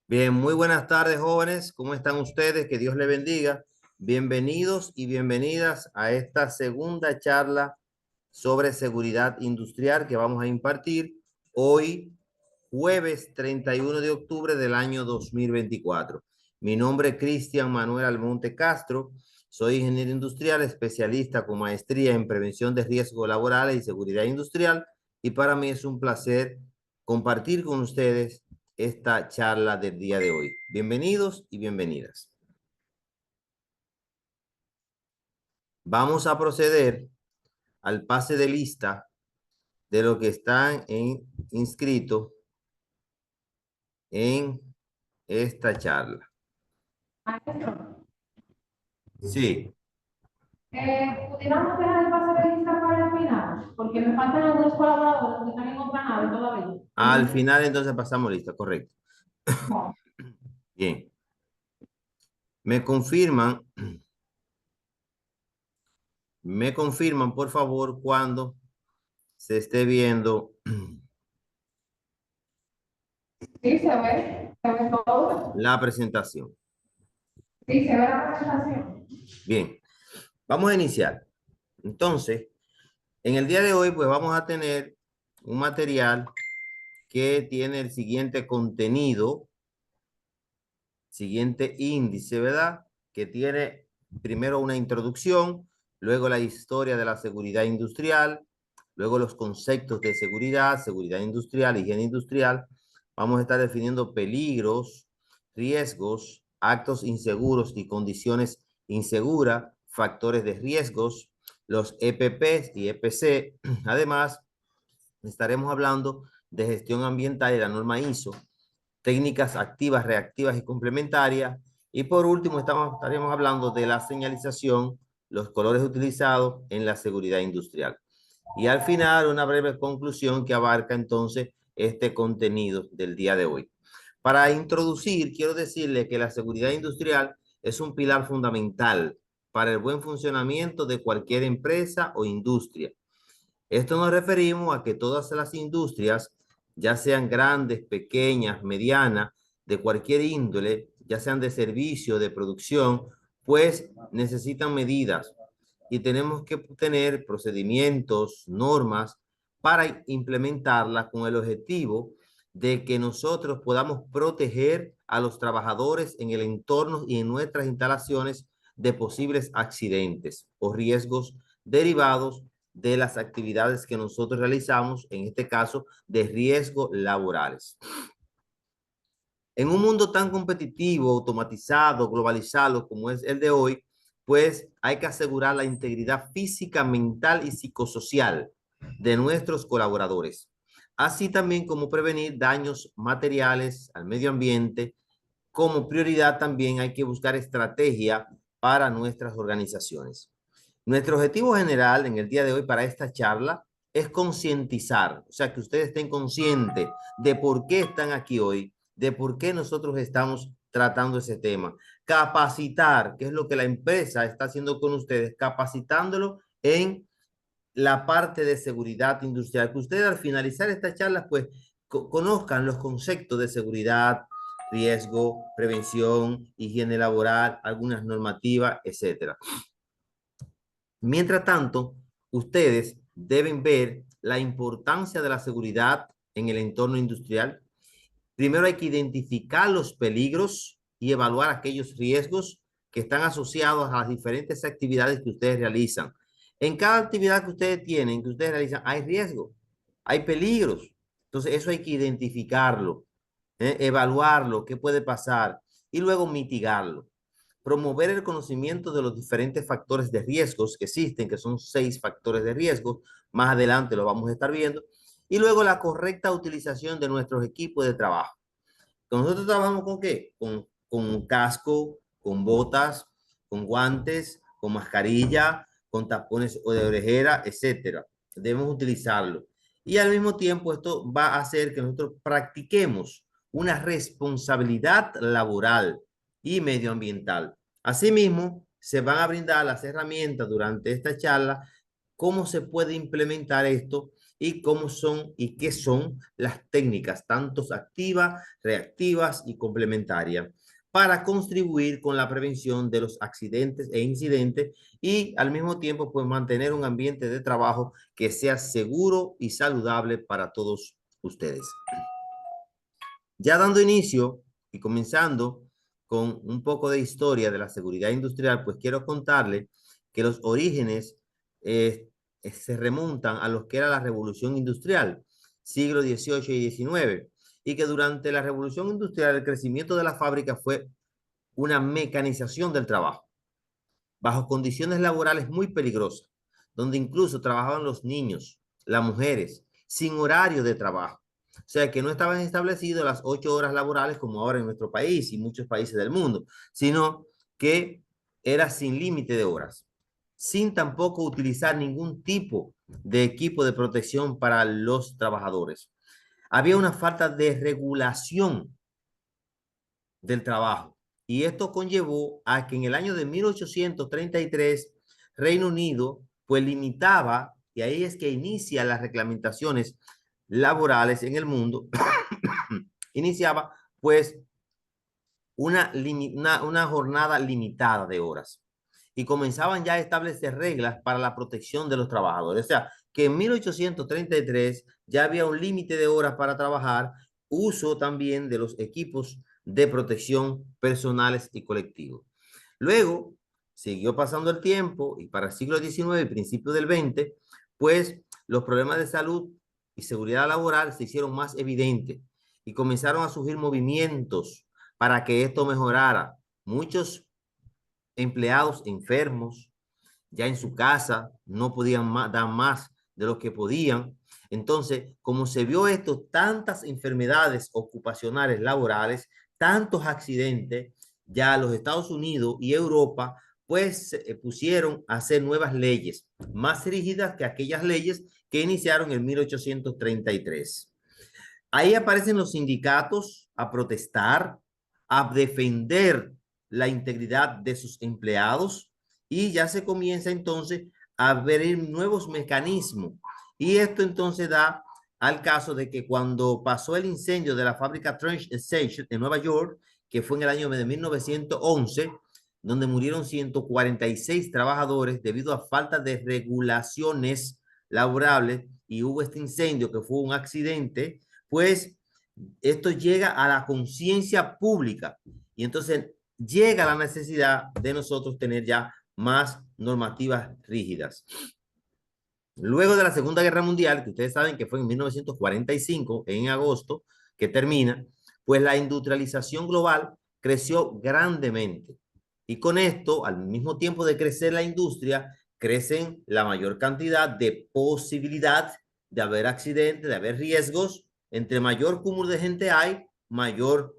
Bien, muy buenas tardes, jóvenes. ¿Cómo están ustedes? Que Dios les bendiga. Bienvenidos y bienvenidas a esta segunda charla sobre seguridad industrial que vamos a impartir hoy, jueves 31 de octubre del año 2024. Mi nombre es Cristian Manuel Almonte Castro. Soy ingeniero industrial, especialista con maestría en prevención de riesgos laborales y seguridad industrial. Y para mí es un placer compartir con ustedes esta charla del día de hoy. Bienvenidos y bienvenidas. Vamos a proceder al pase de lista de lo que están inscritos en esta charla. Maestro, Sí, ¿pudiéramos dejar el pase de lista para el final? Porque me faltan algunos colaboradores que están en otra nave todavía. al final entonces pasamos lista, correcto. No. Bien, me confirman, por favor, cuando se esté viendo Sí, se ve todo. la presentación. Sí, se ve la presentación. Bien, vamos a iniciar. Entonces, en el día de hoy, pues vamos a tener un material que tiene el siguiente contenido, siguiente índice, ¿verdad? Que tiene primero una introducción, luego la historia de la seguridad industrial, luego los conceptos de seguridad, seguridad industrial, higiene industrial. Vamos a estar definiendo peligros, riesgos, actos inseguros y condiciones inseguras, factores de riesgos, los EPPs y EPC. Además, estaremos hablando de gestión ambiental y la norma ISO, técnicas activas, reactivas y complementarias. Y por último, estaremos hablando de la señalización, los colores utilizados en la seguridad industrial. Y al final, una breve conclusión que abarca entonces este contenido del día de hoy. Para introducir, quiero decirle que la seguridad industrial es un pilar fundamental para el buen funcionamiento de cualquier empresa o industria. Esto nos referimos a que todas las industrias, ya sean grandes, pequeñas, medianas, de cualquier índole, ya sean de servicio, de producción, pues necesitan medidas y tenemos que tener procedimientos, normas para implementarlas con el objetivo de que nosotros podamos proteger a los trabajadores en el entorno y en nuestras instalaciones de posibles accidentes o riesgos derivados de las actividades que nosotros realizamos, en este caso, de riesgos laborales. En un mundo tan competitivo, automatizado, globalizado como es el de hoy, pues hay que asegurar la integridad física, mental y psicosocial de nuestros colaboradores, así también como prevenir daños materiales al medio ambiente. Como prioridad también hay que buscar estrategia para nuestras organizaciones. Nuestro objetivo general en el día de hoy para esta charla es concientizar, o sea, que ustedes estén conscientes de por qué están aquí hoy, de por qué nosotros estamos tratando ese tema. Capacitar, que es lo que la empresa está haciendo con ustedes, capacitándolo en la parte de seguridad industrial, que ustedes al finalizar esta charla, pues conozcan los conceptos de seguridad, riesgo, prevención, higiene laboral, algunas normativas, etcétera. Mientras tanto, ustedes deben ver la importancia de la seguridad en el entorno industrial. Primero hay que identificar los peligros y evaluar aquellos riesgos que están asociados a las diferentes actividades que ustedes realizan. En cada actividad que ustedes tienen, que ustedes realizan, hay riesgo, hay peligros. Entonces, eso hay que identificarlo, evaluarlo, qué puede pasar y luego mitigarlo. Promover el conocimiento de los diferentes factores de riesgos que existen, que son 6 factores de riesgo. Más adelante lo vamos a estar viendo. Y luego la correcta utilización de nuestros equipos de trabajo. Nosotros trabajamos con qué? Con casco, con botas, con guantes, con mascarilla, con tapones o de orejera, etcétera. Debemos utilizarlo. Y al mismo tiempo esto va a hacer que nosotros practiquemos una responsabilidad laboral y medioambiental. Asimismo, se van a brindar las herramientas durante esta charla, cómo se puede implementar esto y cómo son y qué son las técnicas, tanto activas, reactivas y complementarias, para contribuir con la prevención de los accidentes e incidentes y al mismo tiempo pues mantener un ambiente de trabajo que sea seguro y saludable para todos ustedes. Ya dando inicio y comenzando con un poco de historia de la seguridad industrial, pues quiero contarle que los orígenes se remontan a lo que era la revolución industrial, siglo XVIII y XIX, y que durante la revolución industrial el crecimiento de la fábrica fue una mecanización del trabajo, bajo condiciones laborales muy peligrosas, donde incluso trabajaban los niños, las mujeres, sin horario de trabajo. O sea, que no estaban establecidas las 8 horas laborales como ahora en nuestro país y muchos países del mundo, sino que era sin límite de horas, sin tampoco utilizar ningún tipo de equipo de protección para los trabajadores. Había una falta de regulación del trabajo. Y esto conllevó a que en el año de 1833 Reino Unido pues limitaba, y ahí es que inicia las reglamentaciones laborales en el mundo, iniciaba pues una jornada limitada de horas y comenzaban ya a establecer reglas para la protección de los trabajadores. O sea, que en 1833 ya había un límite de horas para trabajar, uso también de los equipos de protección personales y colectivos. Luego, siguió pasando el tiempo y para el siglo XIX y principios del XX, pues los problemas de salud y seguridad laboral se hicieron más evidentes y comenzaron a surgir movimientos para que esto mejorara. Muchos empleados enfermos, ya en su casa, no podían dar más de lo que podían. Entonces, como se vio esto, tantas enfermedades ocupacionales laborales, tantos accidentes, ya los Estados Unidos y Europa, pues pusieron a hacer nuevas leyes, más rígidas que aquellas leyes que iniciaron en 1833. Ahí aparecen los sindicatos a protestar, a defender la integridad de sus empleados y ya se comienza entonces a ver nuevos mecanismos. Y esto entonces da al caso de que cuando pasó el incendio de la fábrica Trench Station en Nueva York, que fue en el año de 1911, donde murieron 146 trabajadores debido a falta de regulaciones laborables y hubo este incendio que fue un accidente, pues esto llega a la conciencia pública y entonces llega la necesidad de nosotros tener ya más normativas rígidas. Luego de la Segunda Guerra Mundial, que ustedes saben que fue en 1945, en agosto, que termina, pues la industrialización global creció grandemente. Y con esto, al mismo tiempo de crecer la industria, crecen la mayor cantidad de posibilidad de haber accidentes, de haber riesgos. Entre mayor cúmulo de gente hay, mayor,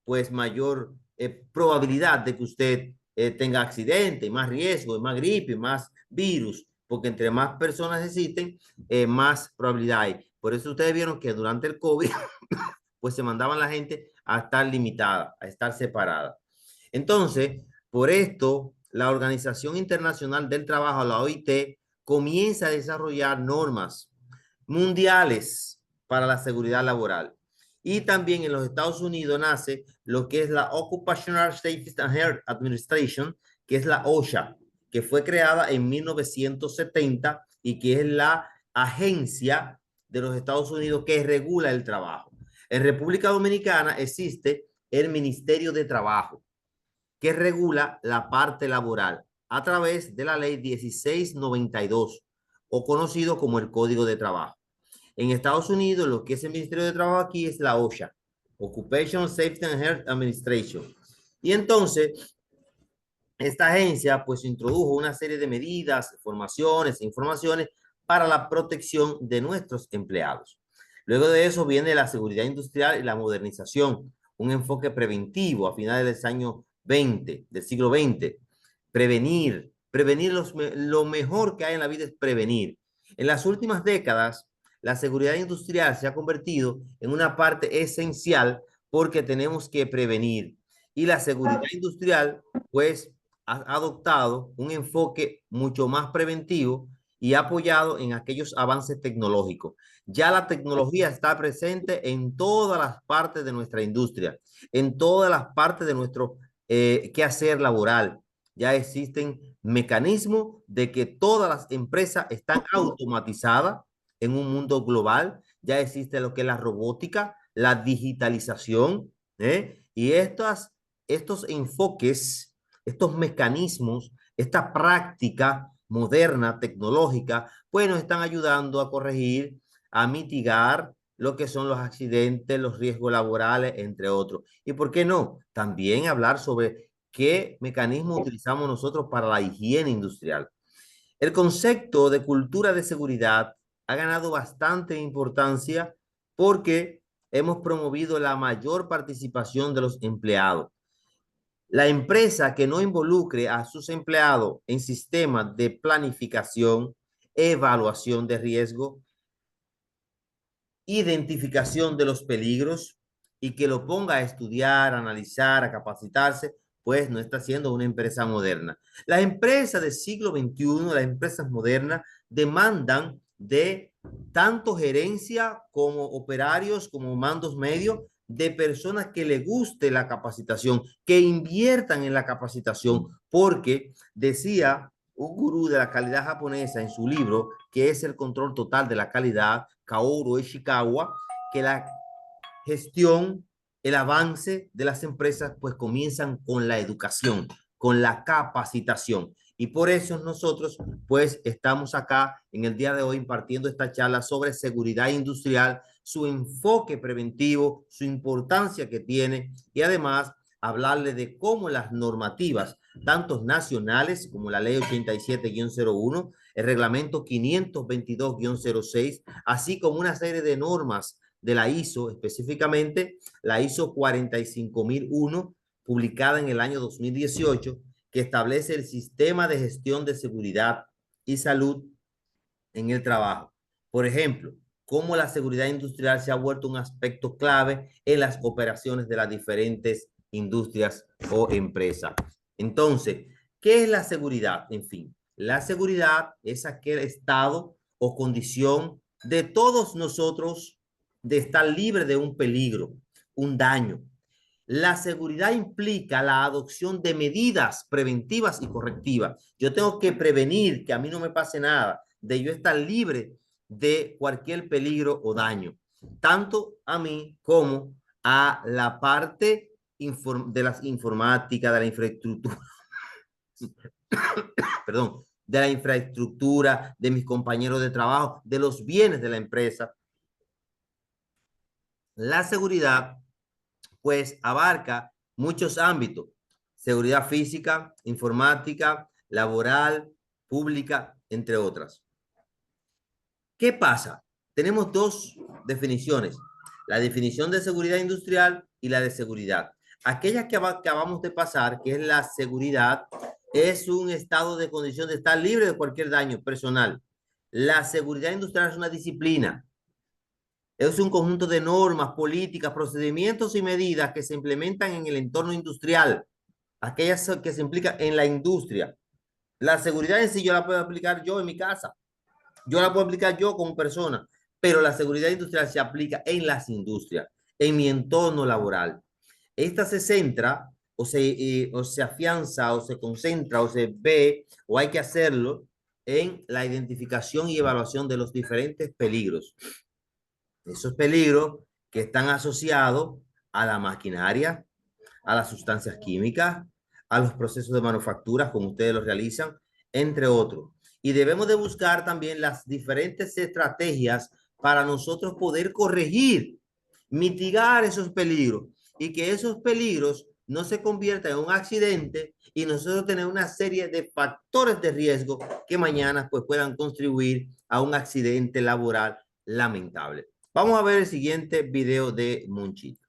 pues mayor probabilidad de que usted tenga accidente, más riesgo, más gripe, más virus, porque entre más personas existen, más probabilidad hay. Por eso ustedes vieron que durante el COVID, pues se mandaban la gente a estar limitada, a estar separada. Entonces, por esto, la Organización Internacional del Trabajo, la OIT, comienza a desarrollar normas mundiales para la seguridad laboral. Y también en los Estados Unidos nace lo que es la Occupational Safety and Health Administration, que es la OSHA, que fue creada en 1970 y que es la agencia de los Estados Unidos que regula el trabajo. En República Dominicana existe el Ministerio de Trabajo, que regula la parte laboral a través de la ley 1692 o conocido como el Código de Trabajo. En Estados Unidos, lo que es el Ministerio de Trabajo aquí es la OSHA, Occupational Safety and Health Administration. Y entonces, esta agencia pues introdujo una serie de medidas, formaciones, informaciones para la protección de nuestros empleados. Luego de eso viene la seguridad industrial y la modernización, un enfoque preventivo a finales del año 20, del siglo XX. Prevenir lo mejor que hay en la vida es prevenir. En las últimas décadas, la seguridad industrial se ha convertido en una parte esencial porque tenemos que prevenir. Y la seguridad industrial, pues, ha adoptado un enfoque mucho más preventivo y apoyado en aquellos avances tecnológicos. Ya la tecnología está presente en todas las partes de nuestra industria, en todas las partes de nuestro quehacer laboral. Ya existen mecanismos de que todas las empresas están automatizadas en un mundo global. Ya existe lo que es la robótica, la digitalización, y estos enfoques, estos mecanismos, esta práctica moderna, tecnológica, pues nos están ayudando a corregir, a mitigar lo que son los accidentes, los riesgos laborales, entre otros. ¿Y por qué no? También hablar sobre qué mecanismo utilizamos nosotros para la higiene industrial. El concepto de cultura de seguridad ha ganado bastante importancia porque hemos promovido la mayor participación de los empleados. La empresa que no involucre a sus empleados en sistemas de planificación, evaluación de riesgo, identificación de los peligros y que lo ponga a estudiar, a analizar, a capacitarse, pues no está siendo una empresa moderna. Las empresas del siglo XXI, las empresas modernas, demandan de tanto gerencia como operarios, como mandos medios, de personas que le guste la capacitación, que inviertan en la capacitación, porque decía un gurú de la calidad japonesa en su libro, que es el control total de la calidad, Kaoru Ishikawa, que la gestión, el avance de las empresas, pues comienzan con la educación, con la capacitación. Y por eso nosotros, pues, estamos acá en el día de hoy impartiendo esta charla sobre seguridad industrial, su enfoque preventivo, su importancia que tiene y además hablarle de cómo las normativas, tanto nacionales como la ley 87-01, el reglamento 522-06, así como una serie de normas de la ISO, específicamente la ISO 45001, publicada en el año 2018, que establece el sistema de gestión de seguridad y salud en el trabajo. Por ejemplo, cómo la seguridad industrial se ha vuelto un aspecto clave en las operaciones de las diferentes industrias o empresas. Entonces, ¿qué es la seguridad? En fin, la seguridad es aquel estado o condición de todos nosotros de estar libre de un peligro, un daño. La seguridad implica la adopción de medidas preventivas y correctivas. Yo tengo que prevenir que a mí no me pase nada, de yo estar libre de cualquier peligro o daño, tanto a mí como a la parte de las informáticas, de la infraestructura, perdón, de la infraestructura, de mis compañeros de trabajo, de los bienes de la empresa. La seguridad, pues, abarca muchos ámbitos: seguridad física, informática, laboral, pública, entre otras. ¿Qué pasa? Tenemos dos definiciones: la definición de seguridad industrial y la de seguridad. Aquella que acabamos de pasar, que es la seguridad, es un estado de condición de estar libre de cualquier daño personal. La seguridad industrial es una disciplina, es un conjunto de normas, políticas, procedimientos y medidas que se implementan en el entorno industrial, aquellas que se implican en la industria. La seguridad en sí yo la puedo aplicar yo en mi casa, yo la puedo aplicar yo como persona, pero la seguridad industrial se aplica en las industrias, en mi entorno laboral. Esta se centra o se afianza o se concentra o se ve o hay que hacerlo en la identificación y evaluación de los diferentes peligros. Esos peligros que están asociados a la maquinaria, a las sustancias químicas, a los procesos de manufactura, como ustedes lo realizan, entre otros. Y debemos de buscar también las diferentes estrategias para nosotros poder corregir, mitigar esos peligros y que esos peligros no se conviertan en un accidente y nosotros tener una serie de factores de riesgo que mañana pues puedan contribuir a un accidente laboral lamentable. Vamos a ver el siguiente video de Monchito.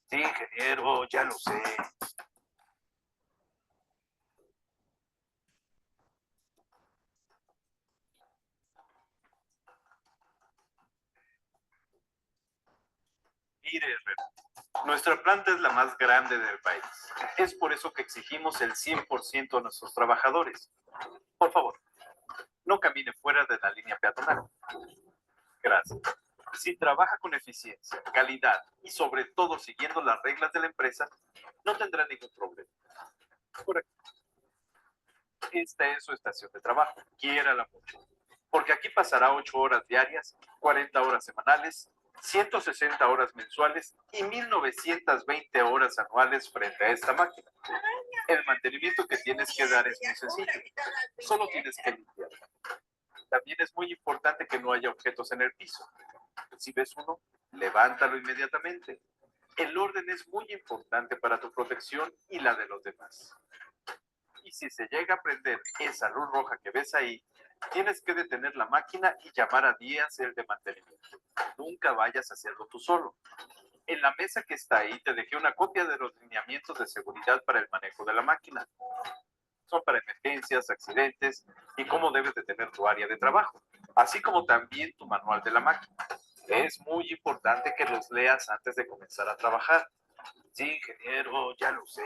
Sí, ingeniero, ya lo sé. Mire, Herrera, nuestra planta es la más grande del país. Es por eso que exigimos el 100% a nuestros trabajadores. Por favor, no camine fuera de la línea peatonal. Gracias. Si trabaja con eficiencia, calidad y sobre todo siguiendo las reglas de la empresa, no tendrá ningún problema. Por aquí. Esta es su estación de trabajo. Quiérala mucho. Porque aquí pasará 8 horas diarias, 40 horas semanales, 160 horas mensuales y 1920 horas anuales frente a esta máquina. El mantenimiento que tienes que dar es muy sencillo. Solo tienes que limpiarla. También es muy importante que no haya objetos en el piso. Si ves uno, levántalo inmediatamente. El orden es muy importante para tu protección y la de los demás. Y si se llega a prender esa luz roja que ves ahí, tienes que detener la máquina y llamar a Díaz, el de mantenimiento. Nunca vayas a hacerlo tú solo. En la mesa que está ahí te dejé una copia de los lineamientos de seguridad para el manejo de la máquina. Son para emergencias, accidentes y cómo debes de tener tu área de trabajo, así como también tu manual de la máquina. Es muy importante que los leas antes de comenzar a trabajar. Sí, ingeniero, ya lo sé.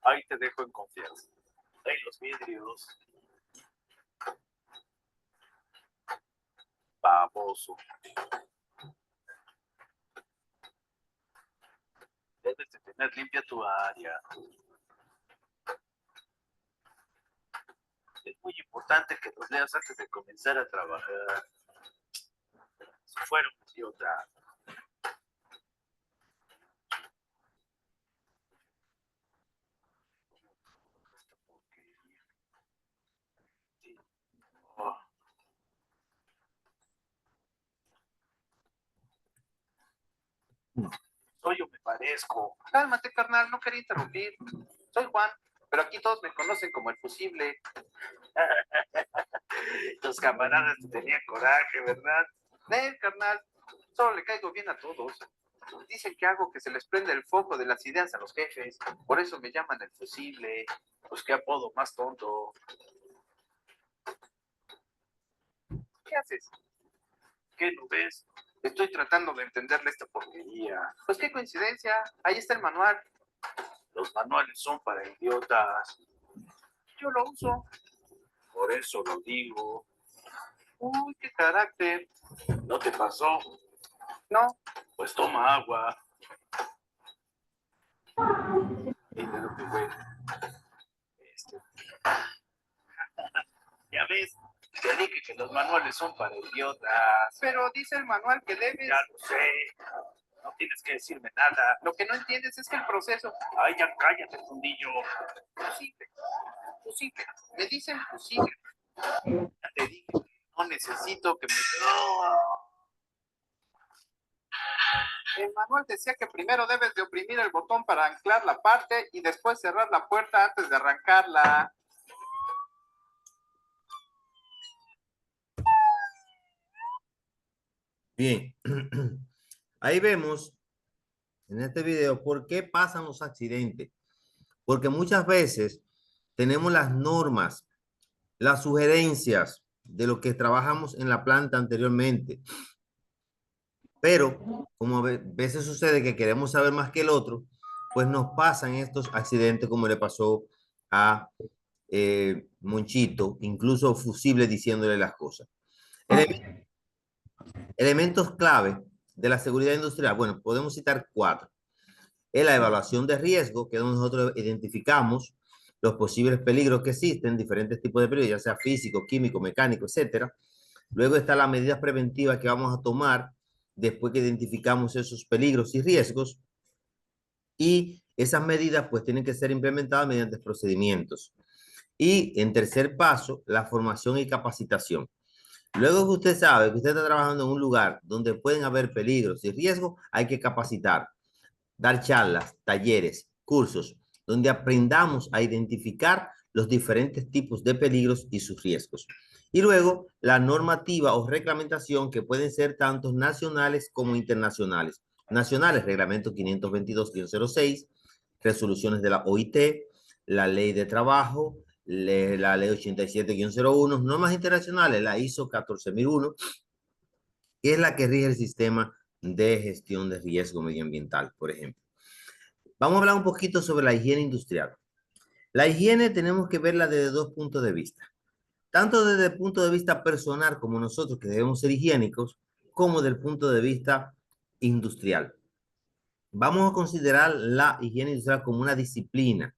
Ahí te dejo en confianza. Ahí los vidrios. Baboso. Debes de tener limpia tu área. Es muy importante que los leas antes de comenzar a trabajar. Si fuera un idiota. Sí. Oh. Soy yo me parezco. Cálmate, carnal, no quería interrumpir. Soy Juan, pero aquí todos me conocen como el fusible. Los camaradas tenían coraje, ¿verdad? Carnal, solo le caigo bien a todos. Dicen que hago que se les prenda el foco de las ideas a los jefes. Por eso me llaman el fusible. Pues qué apodo más tonto. ¿Qué haces? ¿Qué no ves? Estoy tratando de entenderle esta porquería. Pues qué coincidencia. Ahí está el manual. Los manuales son para idiotas. Yo lo uso. Por eso lo digo. Uy, qué carácter. ¿No te pasó? No. Pues toma agua. Mira lo que huele. Ya ves, te dije que los manuales son para idiotas. Pero dice el manual que debes. Ya lo sé. No tienes que decirme nada. Lo que no entiendes es que el proceso. Ay, ya cállate, fundillo. Fusible. Fusible. Me dicen fusible. Ya te dije. No necesito que me. El manual decía que primero debes de oprimir el botón para anclar la parte y después cerrar la puerta antes de arrancarla. Bien, ahí vemos en este video por qué pasan los accidentes. Porque muchas veces tenemos las normas, las sugerencias de lo que trabajamos en la planta anteriormente. Pero como a veces sucede que queremos saber más que el otro, pues nos pasan estos accidentes como le pasó a Monchito, incluso Fusible diciéndole las cosas. Elementos clave de la seguridad industrial. Bueno, podemos citar 4. Es la evaluación de riesgo, que es donde nosotros identificamos los posibles peligros que existen, diferentes tipos de peligros, ya sea físico, químico, mecánico, etcétera. Luego está las medidas preventivas que vamos a tomar después que identificamos esos peligros y riesgos. Y esas medidas pues tienen que ser implementadas mediante procedimientos. Y en tercer paso, la formación y capacitación. Luego que usted sabe que usted está trabajando en un lugar donde pueden haber peligros y riesgos, hay que capacitar, dar charlas, talleres, cursos, donde aprendamos a identificar los diferentes tipos de peligros y sus riesgos. Y luego la normativa o reglamentación que pueden ser tanto nacionales como internacionales. Nacionales, reglamento 522-06, resoluciones de la OIT, la ley de trabajo, la ley 87-01, normas internacionales, la ISO 14001, que es la que rige el sistema de gestión de riesgo medioambiental, por ejemplo. Vamos a hablar un poquito sobre la higiene industrial. La higiene tenemos que verla desde dos puntos de vista. Tanto desde el punto de vista personal como nosotros que debemos ser higiénicos, como desde el punto de vista industrial. Vamos a considerar la higiene industrial como una disciplina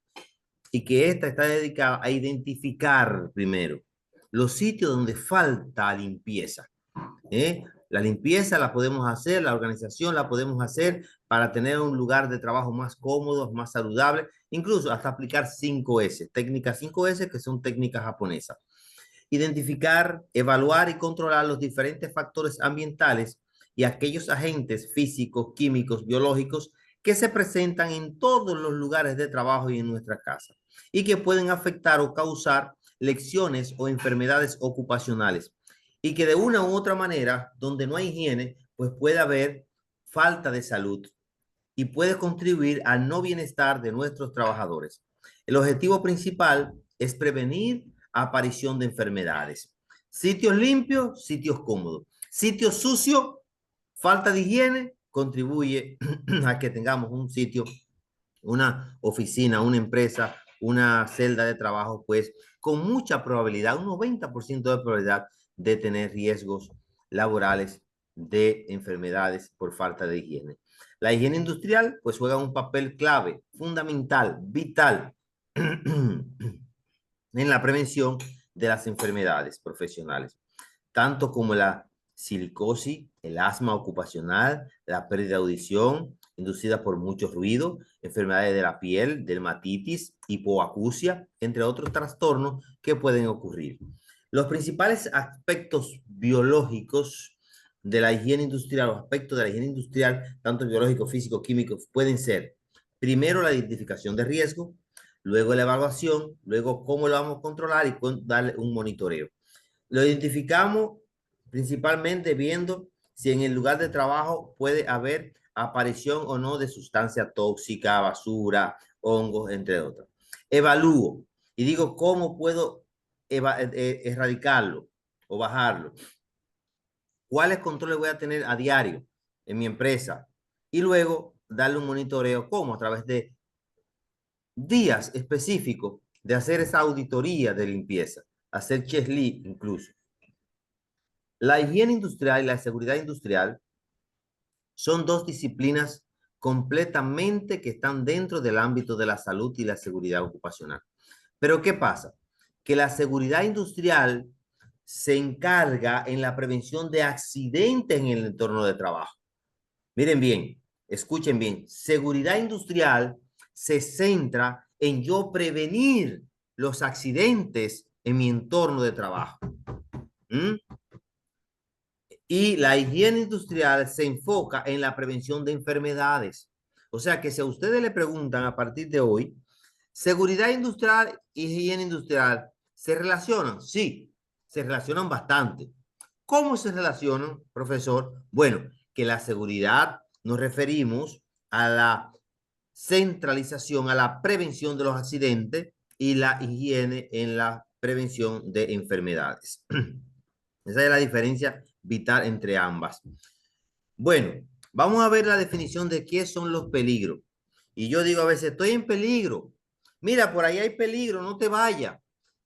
y que esta está dedicada a identificar primero los sitios donde falta limpieza. La limpieza la podemos hacer, la organización la podemos hacer para tener un lugar de trabajo más cómodo, más saludable, incluso hasta aplicar 5S, técnicas 5S que son técnicas japonesas. Identificar, evaluar y controlar los diferentes factores ambientales y aquellos agentes físicos, químicos, biológicos que se presentan en todos los lugares de trabajo y en nuestra casa y que pueden afectar o causar lesiones o enfermedades ocupacionales y que de una u otra manera, donde no hay higiene, pues puede haber falta de salud y puede contribuir al no bienestar de nuestros trabajadores. El objetivo principal es prevenir aparición de enfermedades. Sitios limpios, sitios cómodos. Sitios sucios, falta de higiene, contribuye a que tengamos un sitio, una oficina, una empresa, una celda de trabajo, pues con mucha probabilidad, un 90% de probabilidad de tener riesgos laborales de enfermedades por falta de higiene. La higiene industrial pues juega un papel clave, fundamental, vital en la prevención de las enfermedades profesionales, tanto como la silicosis, el asma ocupacional, la pérdida de audición inducida por mucho ruido, enfermedades de la piel, dermatitis, hipoacusia, entre otros trastornos que pueden ocurrir. Los principales aspectos biológicos de la higiene industrial, los aspectos de la higiene industrial, tanto biológicos, físicos, químicos, pueden ser, primero, la identificación de riesgo, luego la evaluación, luego cómo lo vamos a controlar y darle un monitoreo. Lo identificamos principalmente viendo si en el lugar de trabajo puede haber aparición o no de sustancia tóxica, basura, hongos, entre otros. Evalúo y digo cómo puedo erradicarlo o bajarlo. ¿Cuáles controles voy a tener a diario en mi empresa? Y luego darle un monitoreo, ¿cómo? A través de días específicos de hacer esa auditoría de limpieza, hacer checklist incluso. La higiene industrial y la seguridad industrial son dos disciplinas completamente que están dentro del ámbito de la salud y la seguridad ocupacional. Pero ¿qué pasa? Que la seguridad industrial se encarga en la prevención de accidentes en el entorno de trabajo. Miren bien, escuchen bien, seguridad industrial se centra en yo prevenir los accidentes en mi entorno de trabajo. Y la higiene industrial se enfoca en la prevención de enfermedades. O sea que si a ustedes le preguntan a partir de hoy, ¿seguridad industrial y higiene industrial se relacionan? Sí, se relacionan bastante. ¿Cómo se relacionan, profesor? Bueno, que la seguridad nos referimos a la centralización, a la prevención de los accidentes y la higiene en la prevención de enfermedades. Esa es la diferencia vital entre ambas. Bueno, vamos a ver la definición de qué son los peligros. Y yo digo a veces, estoy en peligro. Mira, por ahí hay peligro, no te vayas.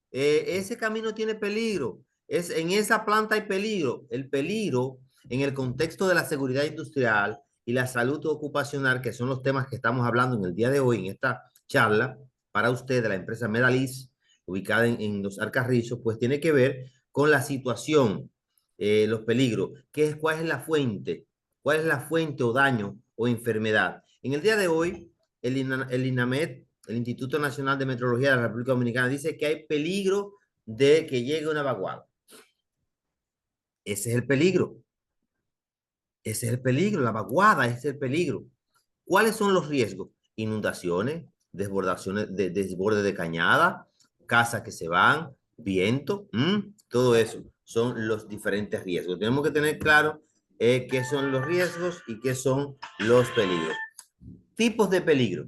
Ese camino tiene peligro. En esa planta hay peligro. El peligro en el contexto de la seguridad industrial y la salud ocupacional, que son los temas que estamos hablando en el día de hoy, en esta charla, para usted de la empresa Medalist, ubicada en Los Alcarrizos, pues tiene que ver con la situación, los peligros, cuál es la fuente o daño o enfermedad. En el día de hoy, el INAMED, el Instituto Nacional de Meteorología de la República Dominicana, dice que hay peligro de que llegue una vaguada. Ese es el peligro. Ese es el peligro, la vaguada, ese es el peligro. ¿Cuáles son los riesgos? Inundaciones, desborde de cañada, casas que se van, viento, todo eso son los diferentes riesgos. Tenemos que tener claro qué son los riesgos y qué son los peligros. Tipos de peligro.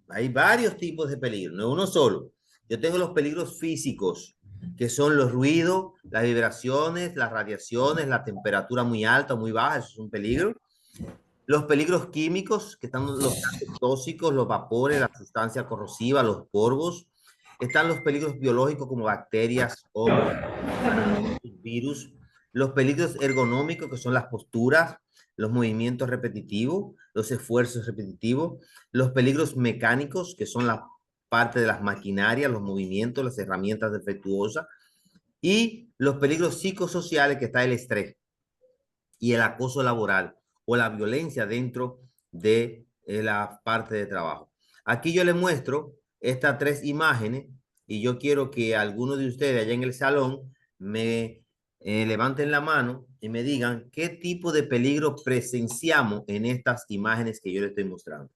Hay varios tipos de peligro, no uno solo. Yo tengo los peligros físicos, que son los ruidos, las vibraciones, las radiaciones, la temperatura muy alta o muy baja, eso es un peligro. Los peligros químicos, que están los gases tóxicos, los vapores, la sustancia corrosiva, los polvos. Están los peligros biológicos como bacterias, hongos, virus. Los peligros ergonómicos, que son las posturas, los movimientos repetitivos, los esfuerzos repetitivos. Los peligros mecánicos, que son la parte de las maquinarias, los movimientos, las herramientas defectuosas. Y los peligros psicosociales, que está el estrés y el acoso laboral o la violencia dentro de la parte de trabajo. Aquí yo les muestro estas 3 imágenes y yo quiero que algunos de ustedes allá en el salón me levanten la mano y me digan qué tipo de peligro presenciamos en estas imágenes que yo les estoy mostrando.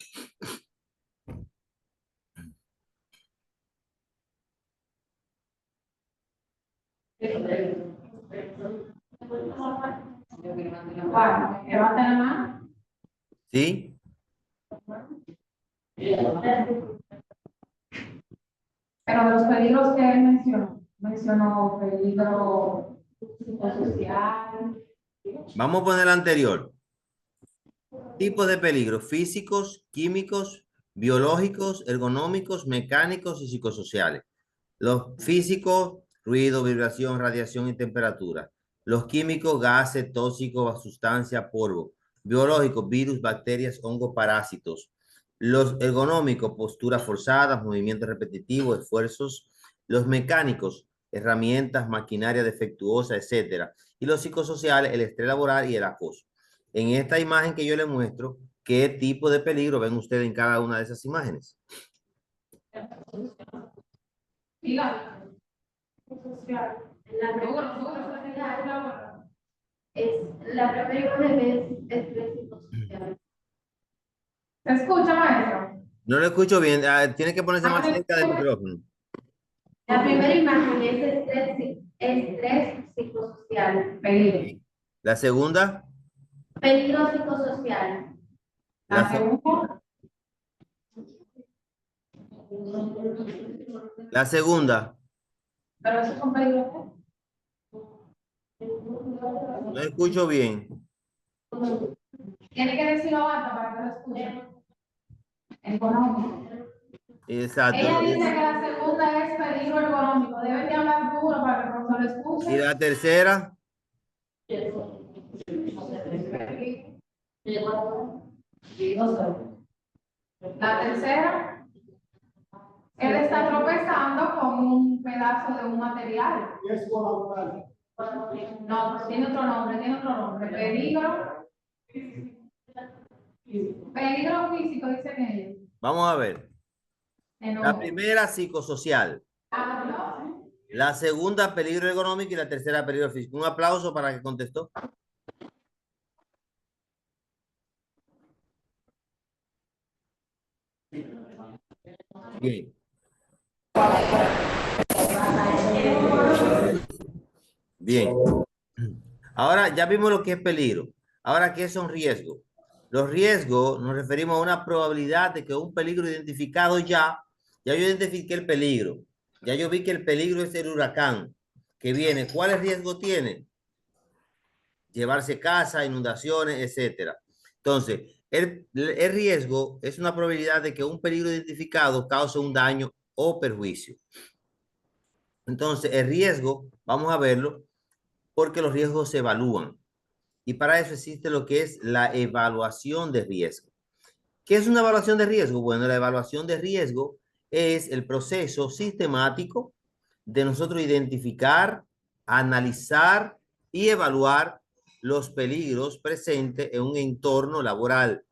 Levanta la mano. ¿Sí? Pero de los peligros que él mencionó peligro psicosocial. Vamos a poner el anterior. Tipos de peligros físicos, químicos, biológicos, ergonómicos, mecánicos y psicosociales. Los físicos, ruido, vibración, radiación y temperatura. Los químicos, gases, tóxicos, sustancia, polvo. Biológicos, virus, bacterias, hongos, parásitos. Los ergonómicos, posturas forzadas, movimientos repetitivos, esfuerzos. Los mecánicos, herramientas, maquinaria defectuosa, etc. Y los psicosociales, el estrés laboral y el acoso. En esta imagen que yo les muestro, ¿qué tipo de peligro ven ustedes en cada una de esas imágenes? Diga. Social. La primera imagen es estrés psicosocial. ¿Se escucha, maestro? No lo escucho bien. Tiene que ponerse más cerca del micrófono. La primera imagen es estrés psicosocial. Peligro. La segunda. Peligro psicosocial. La segunda. La segunda. Pero eso es un peligro. No escucho bien. Tiene que decirlo alto para que lo escuchen. Económico. Exacto. Ella dice que la segunda es peligro económico. Deben de hablar duro para que el profesor lo escuche. ¿Y la tercera? La tercera, él está tropezando con un pedazo de un material. No, tiene otro nombre. Peligro físico, dicen ellos. Vamos a ver. La primera, psicosocial. La segunda, peligro económico y la tercera, peligro físico. Un aplauso para que contestó. Bien. Bien. Ahora ya vimos lo que es peligro. Ahora, ¿qué son riesgos? Los riesgos nos referimos a una probabilidad de que un peligro identificado ya yo identifiqué el peligro. Ya yo vi que el peligro es el huracán que viene. ¿Cuáles riesgos tiene? Llevarse casa, inundaciones, etcétera. Entonces, el riesgo es una probabilidad de que un peligro identificado cause un daño o perjuicio. Entonces, el riesgo, vamos a verlo, porque los riesgos se evalúan. Y para eso existe lo que es la evaluación de riesgo. ¿Qué es una evaluación de riesgo? Bueno, la evaluación de riesgo es el proceso sistemático de nosotros identificar, analizar y evaluar los peligros presentes en un entorno laboral,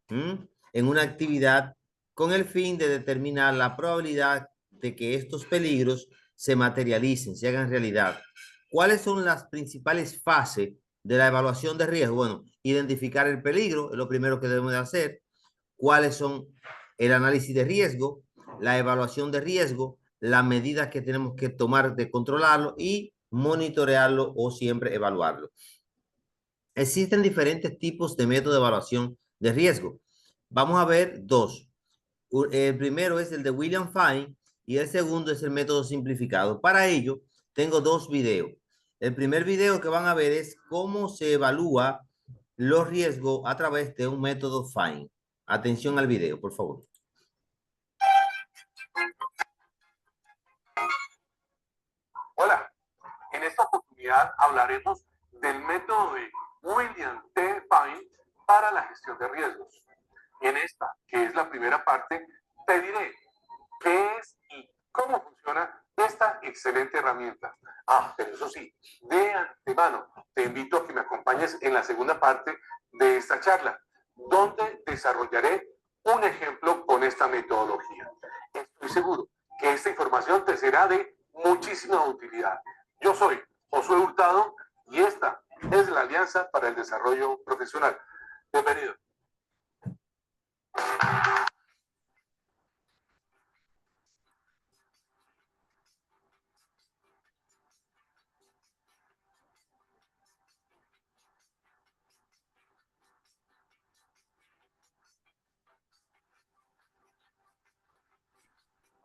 en una actividad, con el fin de determinar la probabilidad de que estos peligros se materialicen, se hagan realidad. ¿Cuáles son las principales fases de la evaluación de riesgo? Bueno, identificar el peligro es lo primero que debemos de hacer. ¿Cuáles son el análisis de riesgo, la evaluación de riesgo, las medidas que tenemos que tomar de controlarlo y monitorearlo o siempre evaluarlo? Existen diferentes tipos de método de evaluación de riesgo. Vamos a ver 2. El primero es el de William Fine y el segundo es el método simplificado. Para ello, tengo 2 videos. El primer video que van a ver es cómo se evalúa los riesgos a través de un método FINE. Atención al video, por favor. Hola, en esta oportunidad hablaremos del método de William T. Fine para la gestión de riesgos. En esta, que es la primera parte, te diré qué es y cómo funciona esta excelente herramienta. Pero eso sí, de antemano, te invito a que me acompañes en la segunda parte de esta charla, donde desarrollaré un ejemplo con esta metodología. Estoy seguro que esta información te será de muchísima utilidad. Yo soy Josué Hurtado y esta es la Alianza para el Desarrollo Profesional. Bienvenido.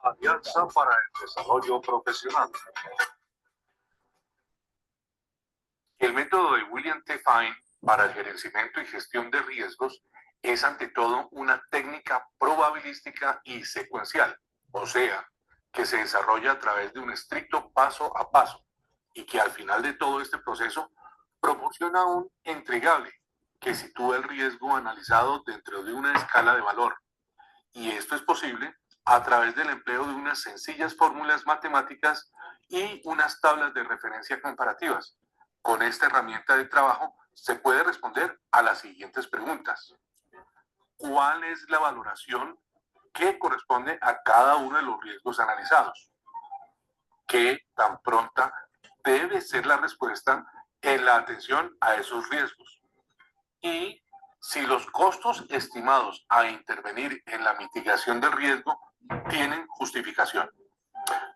Alianza para el Desarrollo Profesional. El método de William T. Fine para el gerenciamiento y gestión de riesgos es ante todo una técnica probabilística y secuencial, o sea, que se desarrolla a través de un estricto paso a paso y que al final de todo este proceso proporciona un entregable que sitúa el riesgo analizado dentro de una escala de valor. Y esto es posible a través del empleo de unas sencillas fórmulas matemáticas y unas tablas de referencia comparativas. Con esta herramienta de trabajo se puede responder a las siguientes preguntas. ¿Cuál es la valoración que corresponde a cada uno de los riesgos analizados? ¿Qué tan pronta debe ser la respuesta en la atención a esos riesgos? Y si los costos estimados a intervenir en la mitigación del riesgo tienen justificación.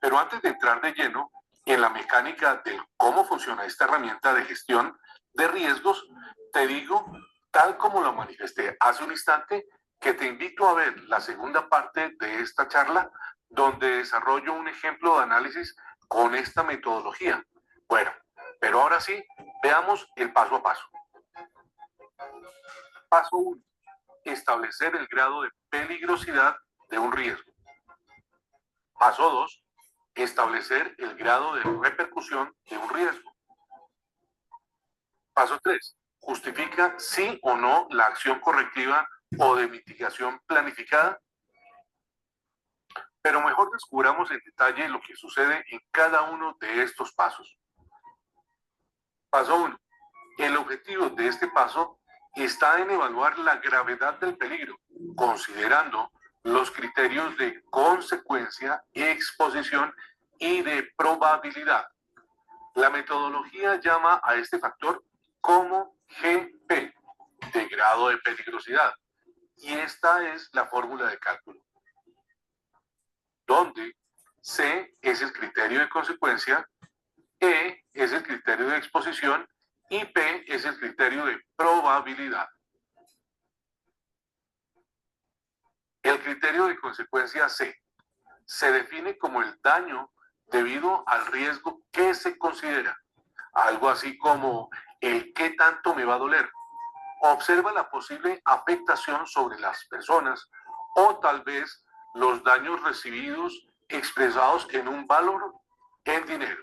Pero antes de entrar de lleno en la mecánica de cómo funciona esta herramienta de gestión de riesgos, te digo, tal como lo manifesté hace un instante, que te invito a ver la segunda parte de esta charla, donde desarrollo un ejemplo de análisis con esta metodología. Bueno, pero ahora sí, veamos el paso a paso. Paso 1. Establecer el grado de peligrosidad de un riesgo. Paso 2. Establecer el grado de repercusión de un riesgo. Paso 3. Justifica sí o no la acción correctiva o de mitigación planificada. Pero mejor descubramos en detalle lo que sucede en cada uno de estos pasos. Paso 1. El objetivo de este paso está en evaluar la gravedad del peligro, considerando los criterios de consecuencia, exposición y de probabilidad. La metodología llama a este factor como GP, de grado de peligrosidad, y esta es la fórmula de cálculo, donde C es el criterio de consecuencia, E es el criterio de exposición y P es el criterio de probabilidad. El criterio de consecuencia C se define como el daño debido al riesgo que se considera, algo así como el qué tanto me va a doler. Observa la posible afectación sobre las personas o tal vez los daños recibidos expresados en un valor en dinero.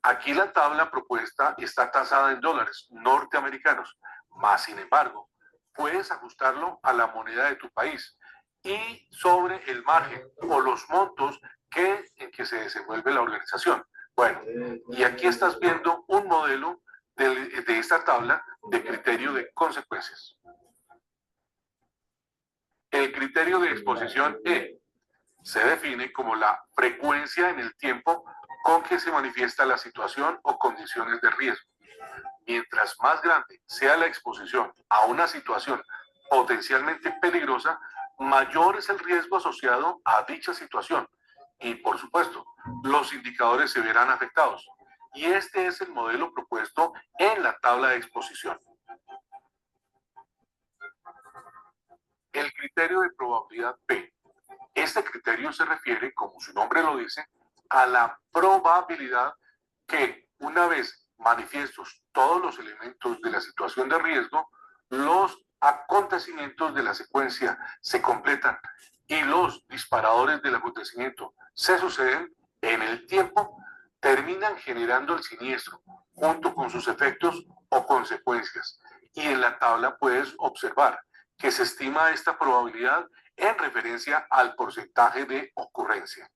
Aquí la tabla propuesta está tasada en dólares norteamericanos, más sin embargo, puedes ajustarlo a la moneda de tu país y sobre el margen o los montos en que se desenvuelve la organización. Bueno, y aquí estás viendo un modelo de esta tabla de criterio de consecuencias. El criterio de exposición E se define como la frecuencia en el tiempo con que se manifiesta la situación o condiciones de riesgo. Mientras más grande sea la exposición a una situación potencialmente peligrosa, mayor es el riesgo asociado a dicha situación y, por supuesto, los indicadores se verán afectados. Y este es el modelo propuesto en la tabla de exposición. El criterio de probabilidad P. Este criterio se refiere, como su nombre lo dice, a la probabilidad que, una vez manifiestos todos los elementos de la situación de riesgo, los acontecimientos de la secuencia se completan y los disparadores del acontecimiento se suceden en el tiempo, terminan generando el siniestro junto con sus efectos o consecuencias. Y en la tabla puedes observar que se estima esta probabilidad en referencia al porcentaje de ocurrencia.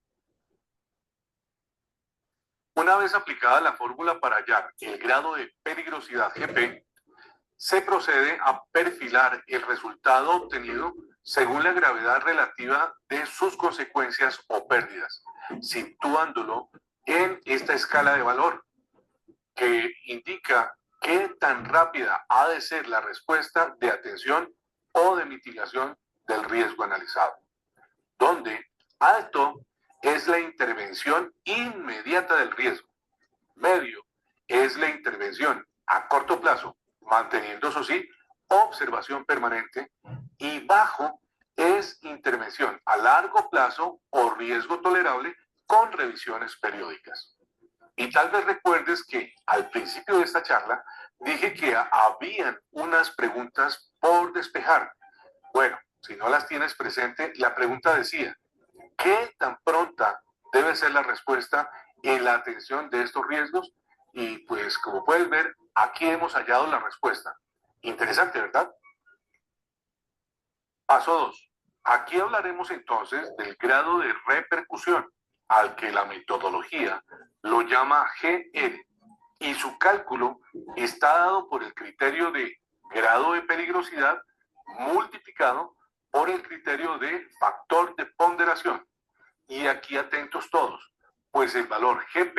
Una vez aplicada la fórmula para hallar el grado de peligrosidad GP, se procede a perfilar el resultado obtenido según la gravedad relativa de sus consecuencias o pérdidas, situándolo en esta escala de valor que indica qué tan rápida ha de ser la respuesta de atención o de mitigación del riesgo analizado, donde alto es la intervención inmediata del riesgo, medio es la intervención a corto plazo, manteniendo, eso sí, observación permanente, y bajo es intervención a largo plazo o riesgo tolerable con revisiones periódicas. Y tal vez recuerdes que al principio de esta charla dije que habían unas preguntas por despejar. Bueno, si no las tienes presente, la pregunta decía, ¿qué tan pronta debe ser la respuesta en la atención de estos riesgos? Y pues como puedes ver, aquí hemos hallado la respuesta. Interesante, ¿verdad? Paso 2. Aquí hablaremos entonces del grado de repercusión, al que la metodología lo llama GR, y su cálculo está dado por el criterio de grado de peligrosidad multiplicado por el criterio de factor de ponderación. Y aquí atentos todos, pues el valor GP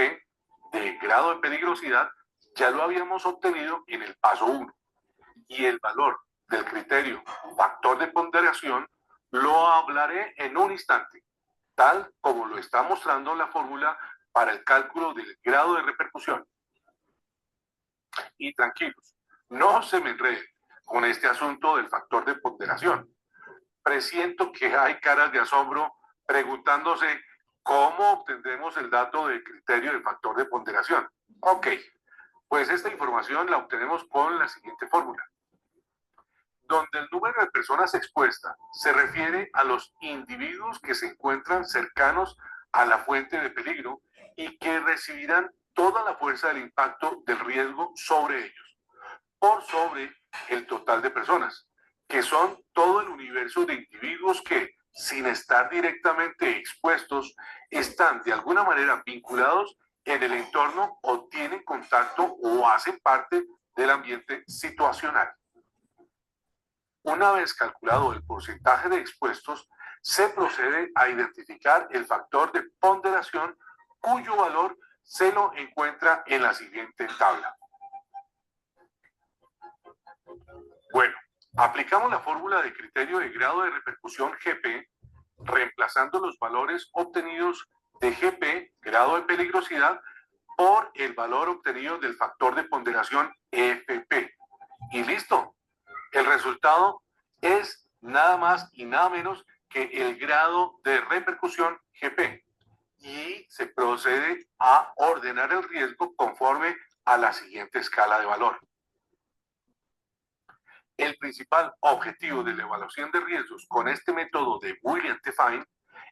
de grado de peligrosidad ya lo habíamos obtenido en el paso 1, y el valor del criterio factor de ponderación lo hablaré en un instante, tal como lo está mostrando la fórmula para el cálculo del grado de repercusión. Y tranquilos, no se me enreden con este asunto del factor de ponderación. Presiento que hay caras de asombro preguntándose cómo obtendremos el dato del criterio del factor de ponderación. Ok, pues esta información la obtenemos con la siguiente fórmula, donde el número de personas expuestas se refiere a los individuos que se encuentran cercanos a la fuente de peligro y que recibirán toda la fuerza del impacto del riesgo sobre ellos, por sobre el total de personas, que son todo el universo de individuos que, sin estar directamente expuestos, están de alguna manera vinculados en el entorno o tienen contacto o hacen parte del ambiente situacional. Una vez calculado el porcentaje de expuestos, se procede a identificar el factor de ponderación, cuyo valor se lo encuentra en la siguiente tabla. Bueno, aplicamos la fórmula de criterio de grado de repercusión GP, reemplazando los valores obtenidos de GP, grado de peligrosidad, por el valor obtenido del factor de ponderación FP. Y listo. El resultado es nada más y nada menos que el grado de repercusión GP. Y se procede a ordenar el riesgo conforme a la siguiente escala de valor. El principal objetivo de la evaluación de riesgos con este método de William T. Fine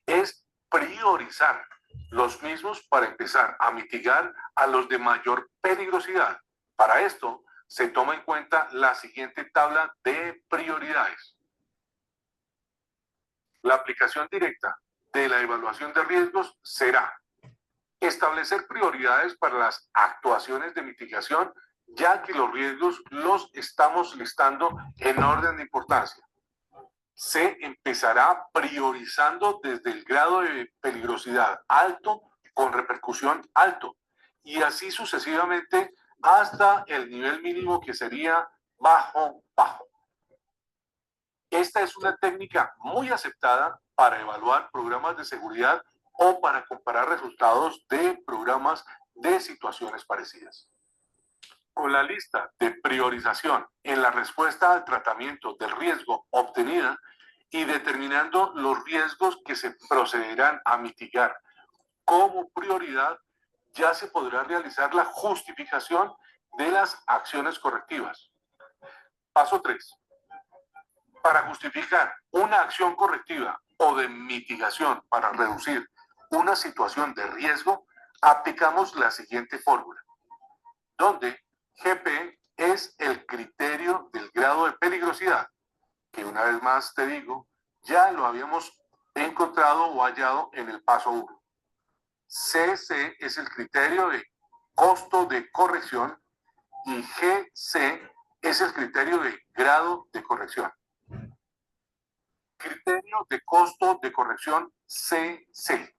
es priorizar los mismos para empezar a mitigar a los de mayor peligrosidad. Para esto, se toma en cuenta la siguiente tabla de prioridades. La aplicación directa de la evaluación de riesgos será establecer prioridades para las actuaciones de mitigación, ya que los riesgos los estamos listando en orden de importancia. Se empezará priorizando desde el grado de peligrosidad alto con repercusión alto, y así sucesivamente hasta el nivel mínimo, que sería bajo. Esta es una técnica muy aceptada para evaluar programas de seguridad o para comparar resultados de programas de situaciones parecidas. Con la lista de priorización en la respuesta al tratamiento del riesgo obtenida y determinando los riesgos que se procederán a mitigar como prioridad, ya se podrá realizar la justificación de las acciones correctivas. Paso 3. Para justificar una acción correctiva o de mitigación para reducir una situación de riesgo, aplicamos la siguiente fórmula, donde GP es el criterio del grado de peligrosidad, que una vez más te digo, ya lo habíamos encontrado o hallado en el paso 1. CC es el criterio de costo de corrección y GC es el criterio de grado de corrección. Criterio de costo de corrección CC.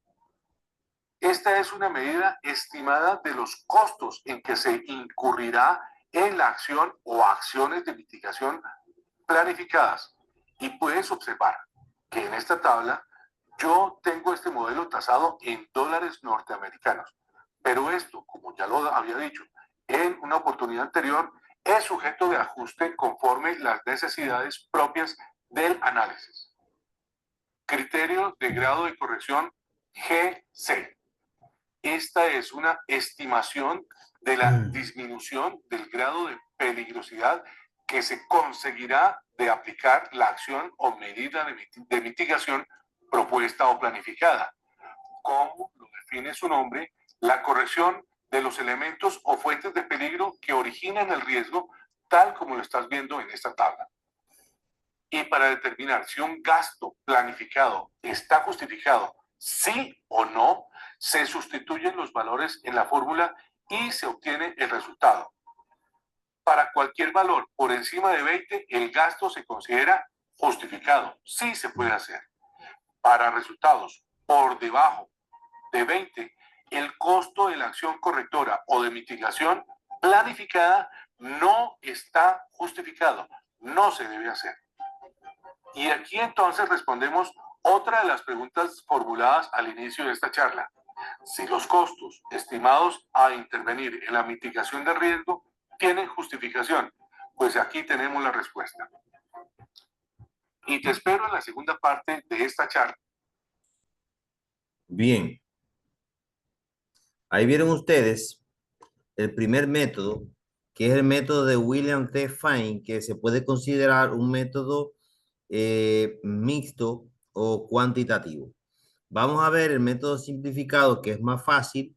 Esta es una medida estimada de los costos en que se incurrirá en la acción o acciones de mitigación planificadas. Y puedes observar que en esta tabla yo tengo este modelo tasado en dólares norteamericanos. Pero esto, como ya lo había dicho en una oportunidad anterior, es sujeto de ajuste conforme las necesidades propias del análisis. Criterio de grado de corrección GC. Esta es una estimación de la disminución del grado de peligrosidad que se conseguirá de aplicar la acción o medida de mitigación propuesta o planificada. Como lo define su nombre, la corrección de los elementos o fuentes de peligro que originan el riesgo, tal como lo estás viendo en esta tabla. Y para determinar si un gasto planificado está justificado, sí o no, se sustituyen los valores en la fórmula y se obtiene el resultado. Para cualquier valor por encima de 20, el gasto se considera justificado. Sí se puede hacer. Para resultados por debajo de 20, el costo de la acción correctora o de mitigación planificada no está justificado. No se debe hacer. Y aquí entonces respondemos otra de las preguntas formuladas al inicio de esta charla. Si los costos estimados a intervenir en la mitigación de riesgo tienen justificación, pues aquí tenemos la respuesta. Y te espero en la segunda parte de esta charla. Bien. Ahí vieron ustedes el primer método, que es el método de William T. Fine, que se puede considerar un método mixto o cuantitativo. Vamos a ver el método simplificado, que es más fácil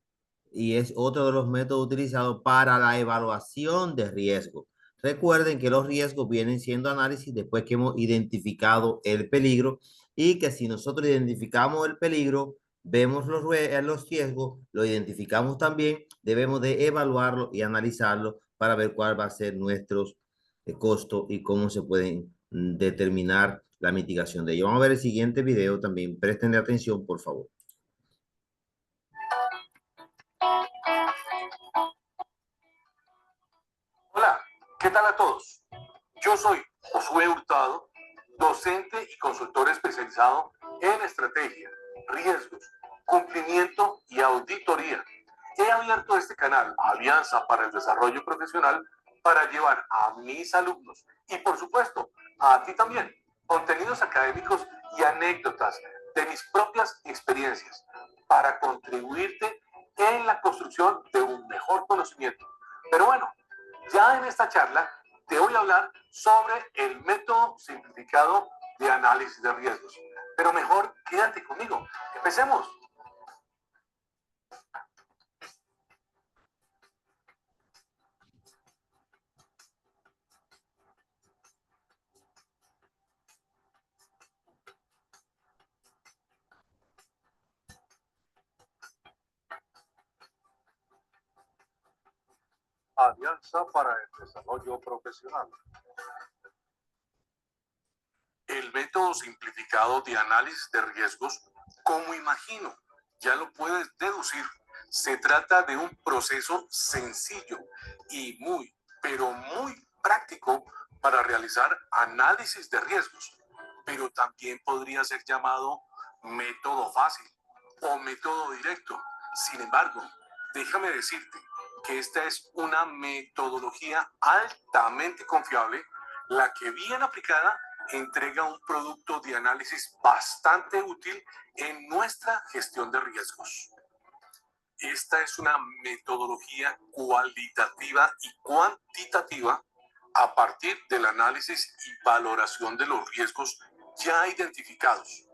y es otro de los métodos utilizados para la evaluación de riesgo. Recuerden que los riesgos vienen siendo análisis después que hemos identificado el peligro y que si nosotros identificamos el peligro, vemos los riesgos, lo identificamos también, debemos de evaluarlo y analizarlo para ver cuál va a ser nuestro costo y cómo se pueden determinar la mitigación de ello. Vamos a ver el siguiente video también. Presten atención, por favor. Hola, ¿qué tal a todos? Yo soy Josué Hurtado, docente y consultor especializado en estrategia, riesgos, cumplimiento y auditoría. He abierto este canal, Alianza para el Desarrollo Profesional, para llevar a mis alumnos y, por supuesto, a ti también, contenidos académicos y anécdotas de mis propias experiencias para contribuirte en la construcción de un mejor conocimiento. Pero bueno, ya en esta charla te voy a hablar sobre el método simplificado de análisis de riesgos. Pero mejor quédate conmigo. Empecemos. Alianza para el Desarrollo Profesional. El método simplificado de análisis de riesgos, como imagino, ya lo puedes deducir, se trata de un proceso sencillo y muy, pero muy práctico para realizar análisis de riesgos, pero también podría ser llamado método fácil o método directo. Sin embargo, déjame decirte que esta es una metodología altamente confiable, la que bien aplicada entrega un producto de análisis bastante útil en nuestra gestión de riesgos. Esta es una metodología cualitativa y cuantitativa a partir del análisis y valoración de los riesgos ya identificados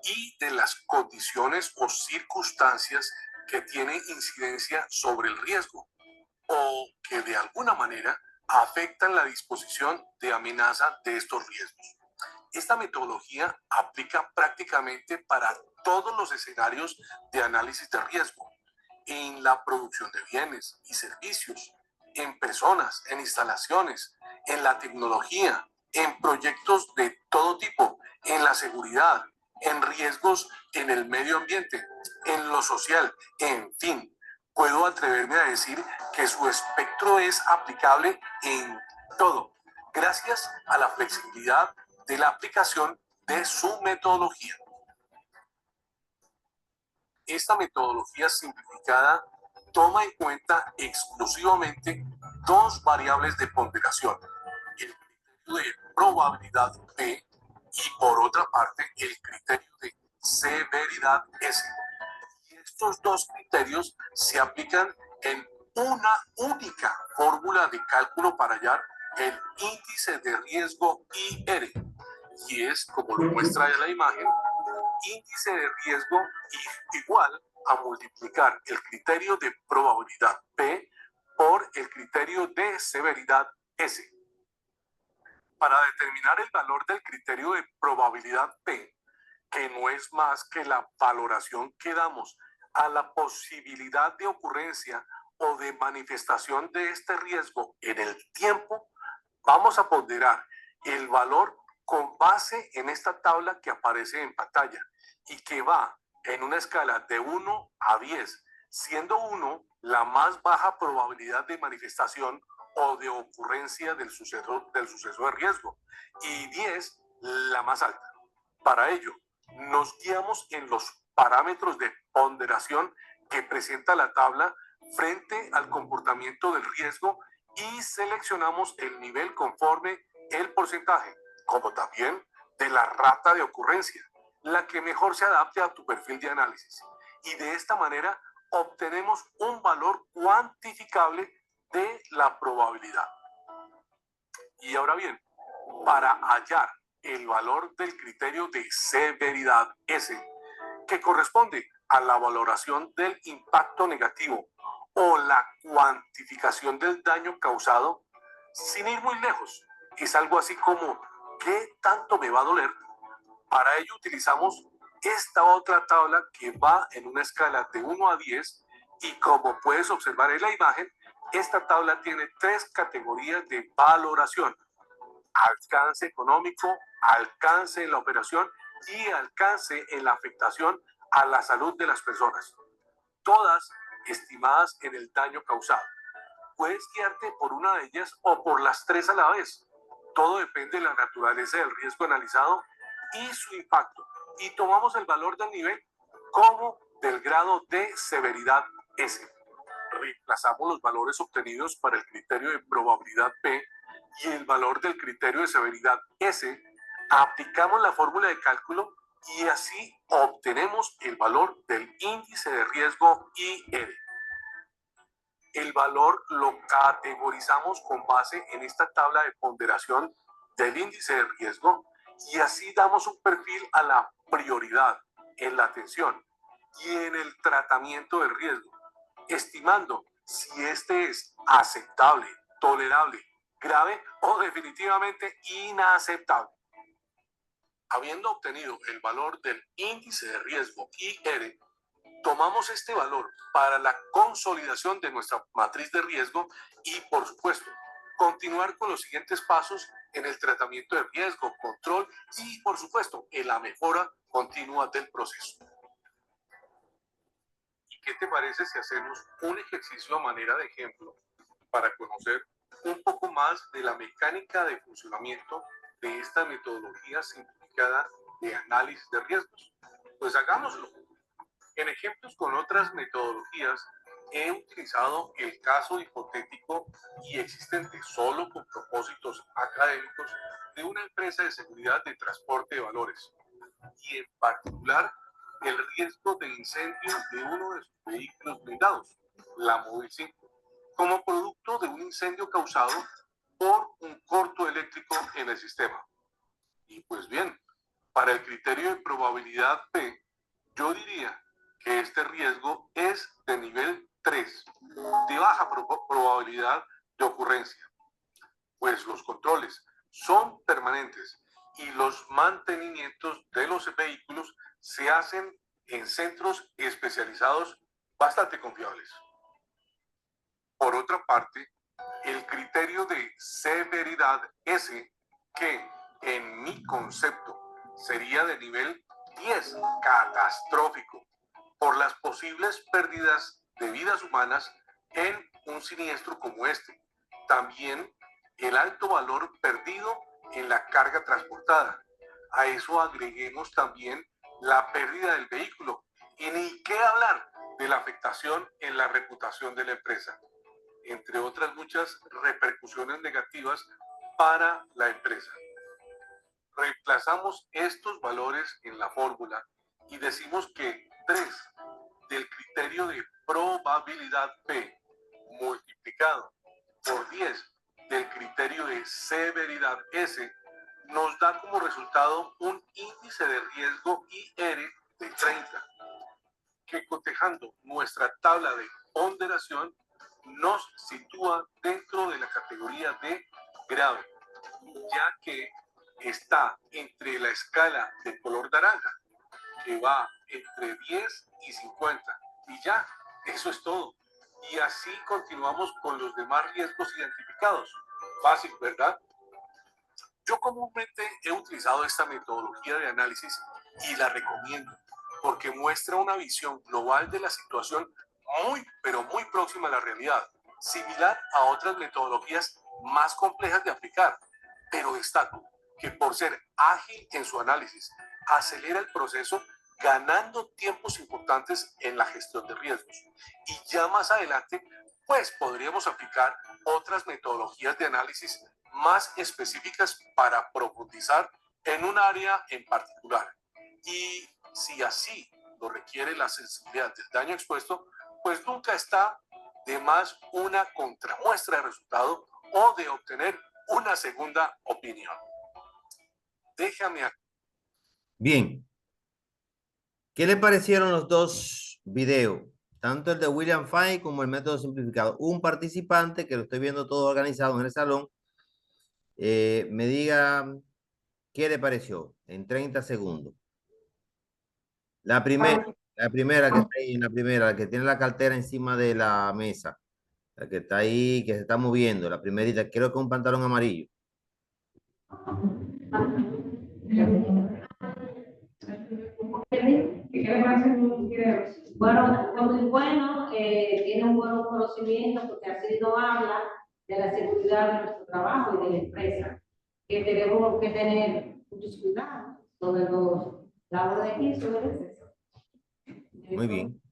y de las condiciones o circunstancias que tienen incidencia sobre el riesgo o que de alguna manera afectan la disposición de amenaza de estos riesgos. Esta metodología aplica prácticamente para todos los escenarios de análisis de riesgo, en la producción de bienes y servicios, en personas, en instalaciones, en la tecnología, en proyectos de todo tipo, en la seguridad, en riesgos en el medio ambiente, en lo social, en fin. Puedo atreverme a decir que su espectro es aplicable en todo, gracias a la flexibilidad de la aplicación de su metodología. Esta metodología simplificada toma en cuenta exclusivamente dos variables de ponderación, el criterio de probabilidad P y por otra parte el criterio de severidad S. Y estos dos criterios se aplican en una única fórmula de cálculo para hallar el índice de riesgo IR, y es, como lo muestra la imagen, índice de riesgo igual a multiplicar el criterio de probabilidad P por el criterio de severidad S. Para determinar el valor del criterio de probabilidad P, que no es más que la valoración que damos a la posibilidad de ocurrencia o de manifestación de este riesgo en el tiempo, vamos a ponderar el valor con base en esta tabla que aparece en pantalla y que va en una escala de 1 a 10, siendo 1 la más baja probabilidad de manifestación o de ocurrencia del suceso de riesgo y 10 la más alta. Para ello, nos guiamos en los parámetros de ponderación que presenta la tabla frente al comportamiento del riesgo y seleccionamos el nivel conforme el porcentaje, como también de la rata de ocurrencia, la que mejor se adapte a tu perfil de análisis. Y de esta manera obtenemos un valor cuantificable de la probabilidad. Y ahora bien, para hallar el valor del criterio de severidad S, que corresponde a la valoración del impacto negativo o la cuantificación del daño causado, sin ir muy lejos, es algo así como ¿qué tanto me va a doler? Para ello utilizamos esta otra tabla que va en una escala de 1 a 10 y como puedes observar en la imagen, esta tabla tiene 3 categorías de valoración: alcance económico, alcance en la operación y alcance en la afectación a la salud de las personas, todas estimadas en el daño causado. Puedes guiarte por una de ellas o por las 3 a la vez. Todo depende de la naturaleza del riesgo analizado y su impacto. Y tomamos el valor del nivel como del grado de severidad S. Reemplazamos los valores obtenidos para el criterio de probabilidad P y el valor del criterio de severidad S, aplicamos la fórmula de cálculo y así obtenemos el valor del índice de riesgo IR. El valor lo categorizamos con base en esta tabla de ponderación del índice de riesgo y así damos un perfil a la prioridad en la atención y en el tratamiento del riesgo, estimando si este es aceptable, tolerable, grave o definitivamente inaceptable. Habiendo obtenido el valor del índice de riesgo IR, tomamos este valor para la consolidación de nuestra matriz de riesgo y, por supuesto, continuar con los siguientes pasos en el tratamiento de riesgo, control y, por supuesto, en la mejora continua del proceso. ¿Y qué te parece si hacemos un ejercicio a manera de ejemplo para conocer un poco más de la mecánica de funcionamiento de esta metodología simplificada de análisis de riesgos? Pues hagámoslo. En ejemplos con otras metodologías, he utilizado el caso hipotético y existente solo con propósitos académicos de una empresa de seguridad de transporte de valores y en particular el riesgo de incendio de uno de sus vehículos blindados, la Móvil 5, como producto de un incendio causado por un corto eléctrico en el sistema. Y pues bien, para el criterio de probabilidad P, yo diría que este riesgo es de nivel 3, de baja probabilidad de ocurrencia, pues los controles son permanentes y los mantenimientos de los vehículos se hacen en centros especializados bastante confiables. Por otra parte, el criterio de severidad S, que en mi concepto sería de nivel 10, catastrófico, por las posibles pérdidas de vidas humanas en un siniestro como este. También el alto valor perdido en la carga transportada. A eso agreguemos también la pérdida del vehículo y ni qué hablar de la afectación en la reputación de la empresa, entre otras muchas repercusiones negativas para la empresa. Reemplazamos estos valores en la fórmula y decimos que 3 del criterio de probabilidad P multiplicado por 10 del criterio de severidad S nos da como resultado un índice de riesgo IR de 30, que cotejando nuestra tabla de ponderación nos sitúa dentro de la categoría de grave, ya que está entre la escala de color naranja, que va entre 10 y 50. Y ya, eso es todo. Y así continuamos con los demás riesgos identificados. Fácil, ¿verdad? Yo comúnmente he utilizado esta metodología de análisis y la recomiendo porque muestra una visión global de la situación muy, pero muy próxima a la realidad, similar a otras metodologías más complejas de aplicar, pero destaco que por ser ágil en su análisis, acelera el proceso ganando tiempos importantes en la gestión de riesgos. Y ya más adelante, pues podríamos aplicar otras metodologías de análisis más específicas para profundizar en un área en particular. Y si así lo requiere la sensibilidad del daño expuesto, pues nunca está de más una contramuestra de resultado o de obtener una segunda opinión. Déjame aquí. Bien. ¿Qué le parecieron los dos videos? Tanto el de William Fine como el método simplificado. Un participante, que lo estoy viendo todo organizado en el salón, me diga qué le pareció en 30 segundos. La primera que está ahí, la que tiene la cartera encima de la mesa, la que está ahí, que se está moviendo, la primerita, creo que es un pantalón amarillo. Bueno, fue muy bueno, tiene un buen conocimiento porque así nos habla de la seguridad de nuestro trabajo y de la empresa, que tenemos que tener muchos cuidados sobre los labores de aquí, sobre el exceso. Muy bien.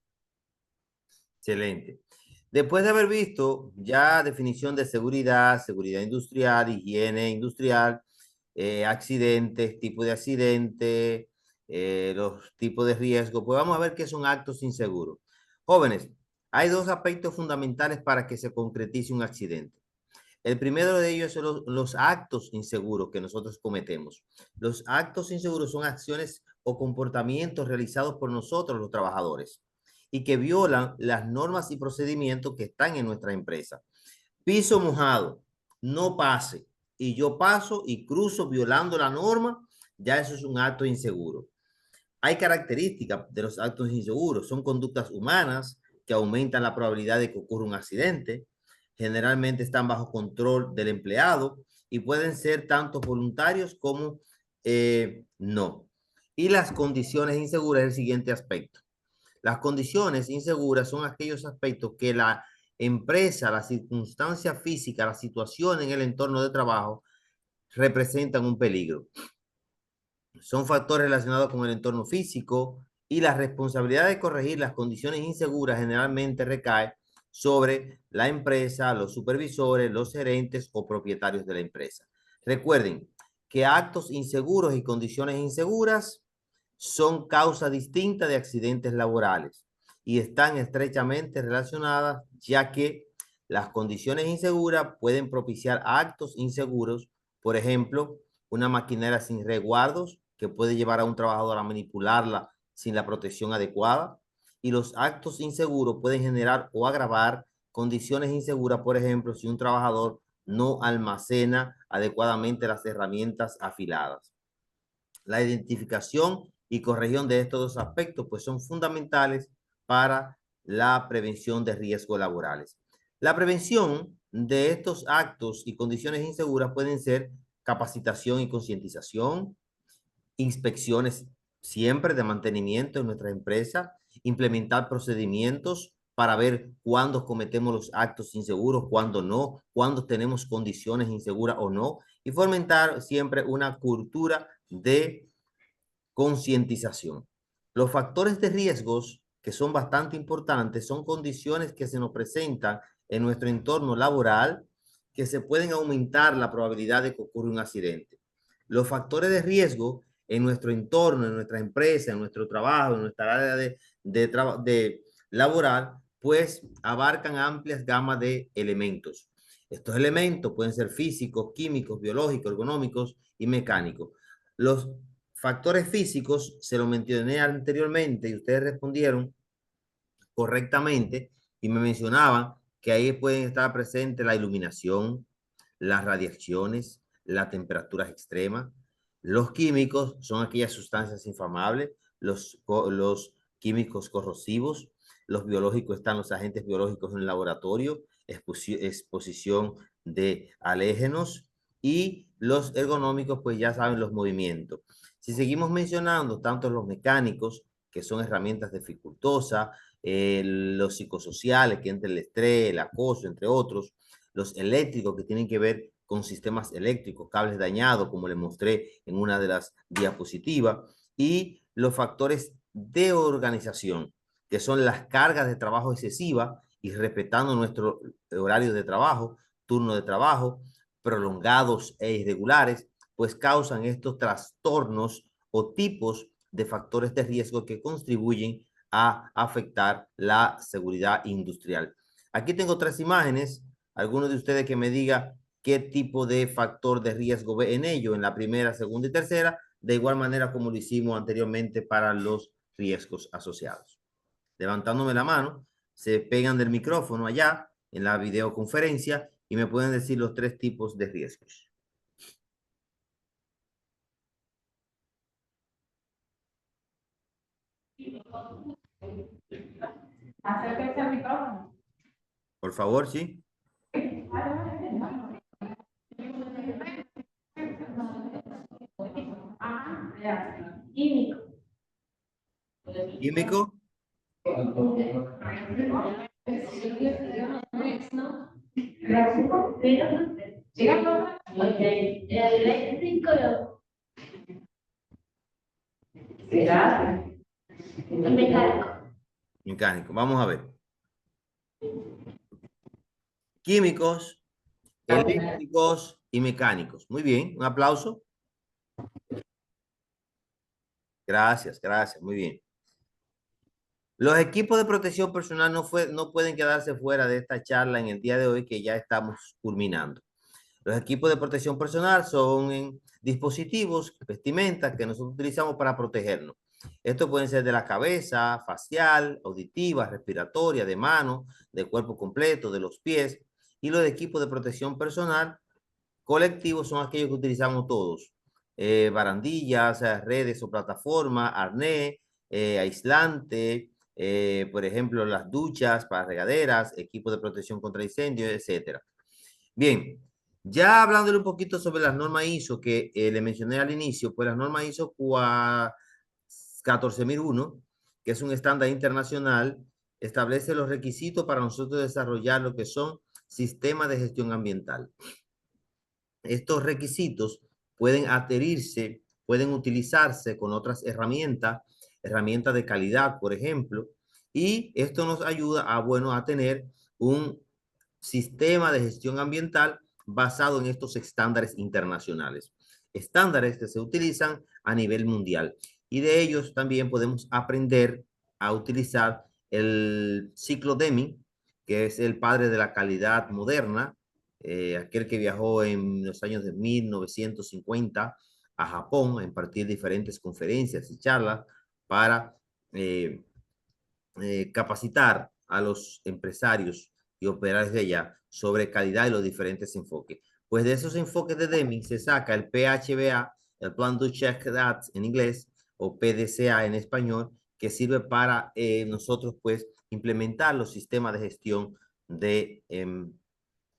Excelente. Después de haber visto ya definición de seguridad, seguridad industrial, higiene industrial, accidentes, tipo de accidente, los tipos de riesgo, pues vamos a ver qué son actos inseguros. Jóvenes, hay dos aspectos fundamentales para que se concretice un accidente. El primero de ellos son los actos inseguros que nosotros cometemos. Los actos inseguros son acciones o comportamientos realizados por nosotros, los trabajadores, y que violan las normas y procedimientos que están en nuestra empresa. Piso mojado, no pase, y yo paso y cruzo violando la norma, ya eso es un acto inseguro. Hay características de los actos inseguros, son conductas humanas que aumentan la probabilidad de que ocurra un accidente, generalmente están bajo control del empleado y pueden ser tanto voluntarios como no. Y las condiciones inseguras es el siguiente aspecto. Las condiciones inseguras son aquellos aspectos que la empresa, la circunstancia física, la situación en el entorno de trabajo representan un peligro. Son factores relacionados con el entorno físico y la responsabilidad de corregir las condiciones inseguras generalmente recae sobre la empresa, los supervisores, los gerentes o propietarios de la empresa. Recuerden que actos inseguros y condiciones inseguras son causa distinta de accidentes laborales y están estrechamente relacionadas, ya que las condiciones inseguras pueden propiciar actos inseguros, por ejemplo, una maquinaria sin resguardos que puede llevar a un trabajador a manipularla sin la protección adecuada. Y los actos inseguros pueden generar o agravar condiciones inseguras, por ejemplo, si un trabajador no almacena adecuadamente las herramientas afiladas. La identificación y corrección de estos dos aspectos pues son fundamentales para la prevención de riesgos laborales. La prevención de estos actos y condiciones inseguras pueden ser capacitación y concientización, inspecciones siempre de mantenimiento en nuestra empresa, implementar procedimientos para ver cuándo cometemos los actos inseguros, cuándo no, cuándo tenemos condiciones inseguras o no, y fomentar siempre una cultura de concientización. Los factores de riesgos que son bastante importantes son condiciones que se nos presentan en nuestro entorno laboral que se pueden aumentar la probabilidad de que ocurra un accidente. Los factores de riesgo en nuestro entorno, en nuestra empresa, en nuestro trabajo, en nuestra área de laboral, pues abarcan amplias gamas de elementos. Estos elementos pueden ser físicos, químicos, biológicos, ergonómicos y mecánicos. Los factores físicos se lo mencioné anteriormente y ustedes respondieron correctamente y me mencionaban que ahí pueden estar presentes la iluminación, las radiaciones, las temperaturas extremas. Los químicos son aquellas sustancias inflamables, los químicos corrosivos. Los biológicos están los agentes biológicos en el laboratorio, exposición de alérgenos, y los ergonómicos, pues ya saben, los movimientos. Si seguimos mencionando tanto los mecánicos, que son herramientas dificultosas, los psicosociales, que entre el estrés, el acoso, entre otros, los eléctricos, que tienen que ver con sistemas eléctricos, cables dañados, como les mostré en una de las diapositivas, y los factores de organización, que son las cargas de trabajo excesivas y respetando nuestro horario de trabajo, turno de trabajo, prolongados e irregulares, pues causan estos trastornos o tipos de factores de riesgo que contribuyen a afectar la seguridad industrial. Aquí tengo 3 imágenes. Algunos de ustedes que me diga qué tipo de factor de riesgo ve en ello, en la primera, segunda y tercera, de igual manera como lo hicimos anteriormente para los riesgos asociados. Levantándome la mano, se pegan del micrófono allá en la videoconferencia y me pueden decir los 3 tipos de riesgos. Acérquese al micrófono. Por favor, sí. Químico. Químico. Eléctrico. Mecánico. Mecánico. Vamos a ver. Químicos, eléctricos y mecánicos. Muy bien, un aplauso. Gracias, gracias, muy bien. Los equipos de protección personal no pueden quedarse fuera de esta charla en el día de hoy que ya estamos culminando. Los equipos de protección personal son dispositivos, vestimentas que nosotros utilizamos para protegernos. Estos pueden ser de la cabeza, facial, auditiva, respiratoria, de mano, del cuerpo completo, de los pies. Y los equipos de protección personal colectivos son aquellos que utilizamos todos. Barandillas, redes o plataformas, arnés, aislante, por ejemplo, las duchas para regaderas, equipos de protección contra incendios, etc. Bien, ya hablándole un poquito sobre las normas ISO que le mencioné al inicio, pues las normas ISO 14001, que es un estándar internacional, establece los requisitos para nosotros desarrollar lo que son sistemas de gestión ambiental. Estos requisitos pueden adherirse, pueden utilizarse con otras herramientas de calidad, por ejemplo, y esto nos ayuda a tener un sistema de gestión ambiental basado en estos estándares internacionales. Estándares que se utilizan a nivel mundial. Y de ellos también podemos aprender a utilizar el ciclo Deming, que es el padre de la calidad moderna, aquel que viajó en los años de 1950 a Japón a impartir diferentes conferencias y charlas para capacitar a los empresarios y operarios de allá sobre calidad y los diferentes enfoques. Pues de esos enfoques de Deming se saca el PHBA, el Plan do Check That en inglés, o PDCA en español, que sirve para nosotros pues implementar los sistemas de gestión de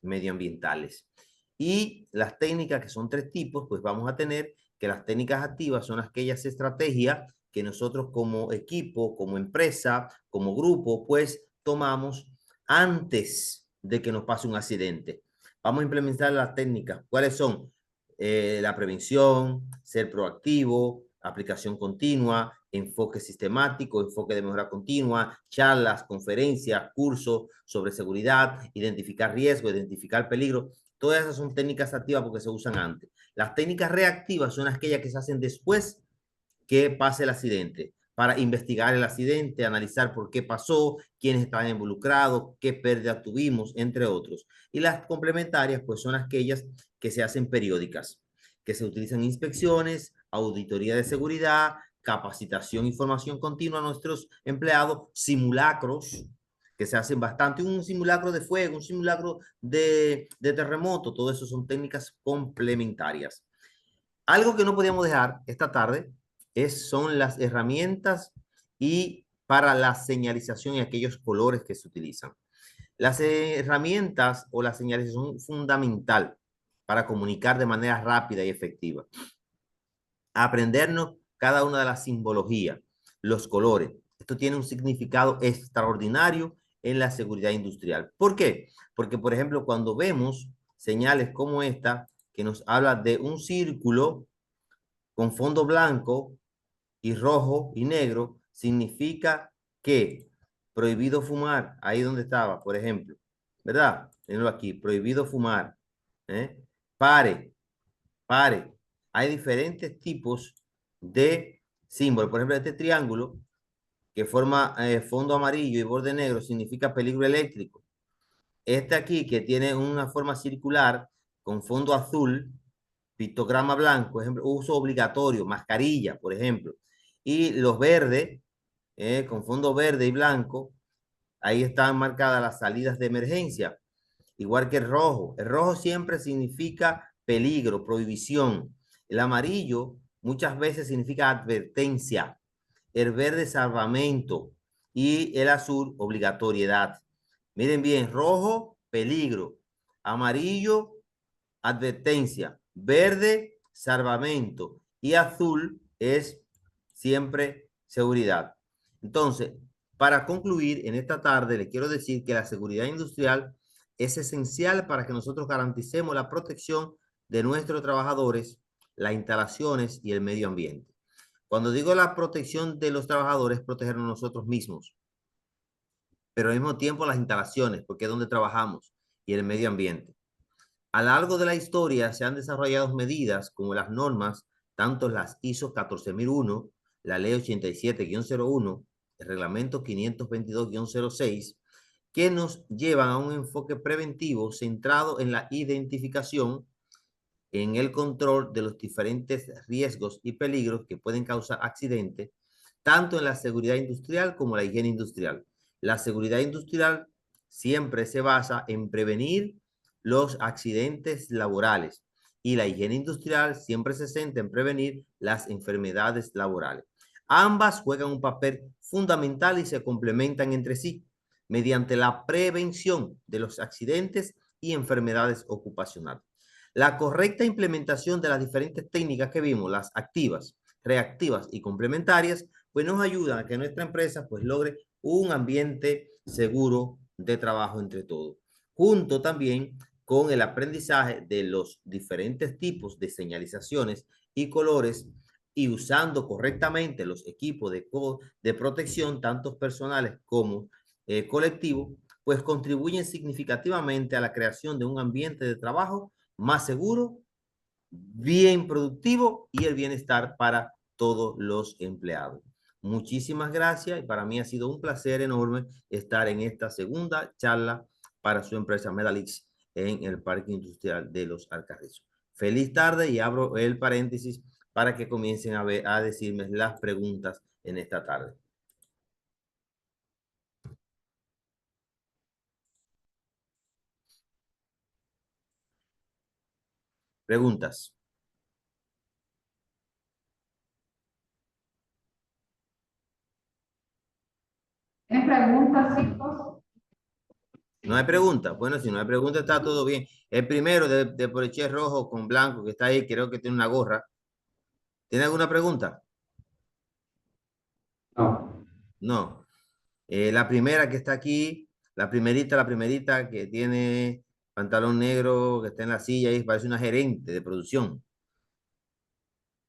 medioambientales. Y las técnicas, que son 3 tipos, pues vamos a tener que las técnicas activas son aquellas estrategias que nosotros como equipo, como empresa, como grupo, pues tomamos antes de que nos pase un accidente. Vamos a implementar las técnicas. ¿Cuáles son? La prevención, ser proactivo, aplicación continua, enfoque sistemático, enfoque de mejora continua, charlas, conferencias, cursos sobre seguridad, identificar riesgo, identificar peligro. Todas esas son técnicas activas porque se usan antes. Las técnicas reactivas son aquellas que se hacen después que pase el accidente, para investigar el accidente, analizar por qué pasó, quiénes estaban involucrados, qué pérdida tuvimos, entre otros. Y las complementarias, pues son aquellas que se hacen periódicas, que se utilizan inspecciones, auditoría de seguridad, capacitación y formación continua a nuestros empleados, simulacros, que se hacen bastante, un simulacro de fuego, un simulacro de terremoto, todo eso son técnicas complementarias. Algo que no podíamos dejar esta tarde son las herramientas y para la señalización y aquellos colores que se utilizan. Las herramientas o la señalización son fundamental para comunicar de manera rápida y efectiva. Aprendernos cada una de las simbologías, los colores. Esto tiene un significado extraordinario en la seguridad industrial. ¿Por qué? Porque, por ejemplo, cuando vemos señales como esta, que nos habla de un círculo con fondo blanco y rojo y negro, significa que prohibido fumar, ahí donde estaba, por ejemplo, ¿verdad? Tenlo aquí, prohibido fumar. Pare, pare. Hay diferentes tipos de símbolos. Por ejemplo, este triángulo que forma fondo amarillo y borde negro significa peligro eléctrico. Este aquí que tiene una forma circular con fondo azul, pictograma blanco, por ejemplo, uso obligatorio, mascarilla, por ejemplo. Y los verdes, con fondo verde y blanco, ahí están marcadas las salidas de emergencia, igual que el rojo. El rojo siempre significa peligro, prohibición. El amarillo muchas veces significa advertencia. El verde, salvamento. Y el azul, obligatoriedad. Miren bien, rojo, peligro. Amarillo, advertencia. Verde, salvamento. Y azul es siempre seguridad. Entonces, para concluir, en esta tarde le quiero decir que la seguridad industrial es esencial para que nosotros garanticemos la protección de nuestros trabajadores, las instalaciones y el medio ambiente. Cuando digo la protección de los trabajadores, protegernos nosotros mismos, pero al mismo tiempo las instalaciones, porque es donde trabajamos, y el medio ambiente. A lo largo de la historia se han desarrollado medidas como las normas, tanto las ISO 14001, la Ley 87-01, el Reglamento 522-06, que nos llevan a un enfoque preventivo centrado en la identificación, en el control de los diferentes riesgos y peligros que pueden causar accidentes, tanto en la seguridad industrial como la higiene industrial. La seguridad industrial siempre se basa en prevenir los accidentes laborales y la higiene industrial siempre se centra en prevenir las enfermedades laborales. Ambas juegan un papel fundamental y se complementan entre sí mediante la prevención de los accidentes y enfermedades ocupacionales. La correcta implementación de las diferentes técnicas que vimos, las activas, reactivas y complementarias, pues nos ayudan a que nuestra empresa pues logre un ambiente seguro de trabajo entre todos. Junto también con el aprendizaje de los diferentes tipos de señalizaciones y colores y usando correctamente los equipos de protección, tanto personales como colectivos, pues contribuyen significativamente a la creación de un ambiente de trabajo más seguro, bien productivo y el bienestar para todos los empleados. Muchísimas gracias y para mí ha sido un placer enorme estar en esta segunda charla para su empresa Medalix en el Parque Industrial de Los Alcarrizos. Feliz tarde y abro el paréntesis para que comiencen a decirme las preguntas en esta tarde. Preguntas. ¿Tienen preguntas, chicos? No hay preguntas. Bueno, si no hay preguntas está todo bien. El primero de poloché rojo con blanco que está ahí, creo que tiene una gorra. ¿Tiene alguna pregunta? No. No. La primera que está aquí, la primerita que tiene pantalón negro, que está en la silla y parece una gerente de producción.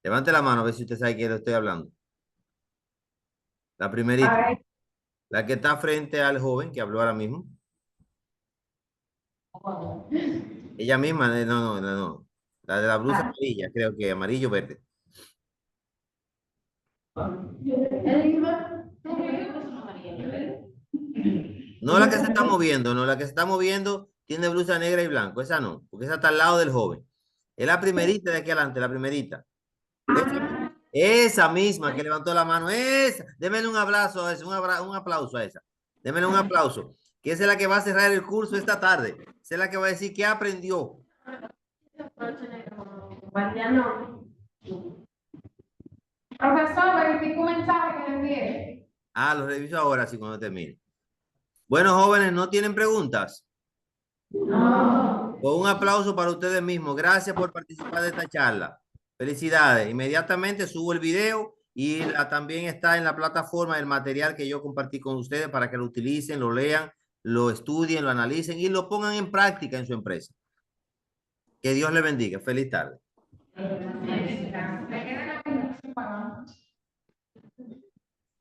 Levante la mano a ver si usted sabe quién le estoy hablando. La primerita. Ay, La que está frente al joven que habló ahora mismo. Ella misma, no. La de la blusa amarilla, creo que amarillo verde. No la que se está moviendo, no, la que se está moviendo tiene blusa negra y blanco. Esa no, porque esa está al lado del joven. Es la primerita de aquí adelante, la primerita. Esa misma que levantó la mano, esa. Démele un abrazo a esa, un aplauso a esa. Démele un aplauso. Que esa es la que va a cerrar el curso esta tarde. Esa es la que va a decir qué aprendió. profesor, verifique un mensaje que le envié. Ah, lo reviso ahora, sí, cuando termine. Bueno, jóvenes, ¿no tienen preguntas? No. Con un aplauso para ustedes mismos. Gracias por participar de esta charla. Felicidades. Inmediatamente subo el video y también está en la plataforma el material que yo compartí con ustedes para que lo utilicen, lo lean, lo estudien, lo analicen y lo pongan en práctica en su empresa. Que Dios les bendiga. Feliz tarde. Me queda la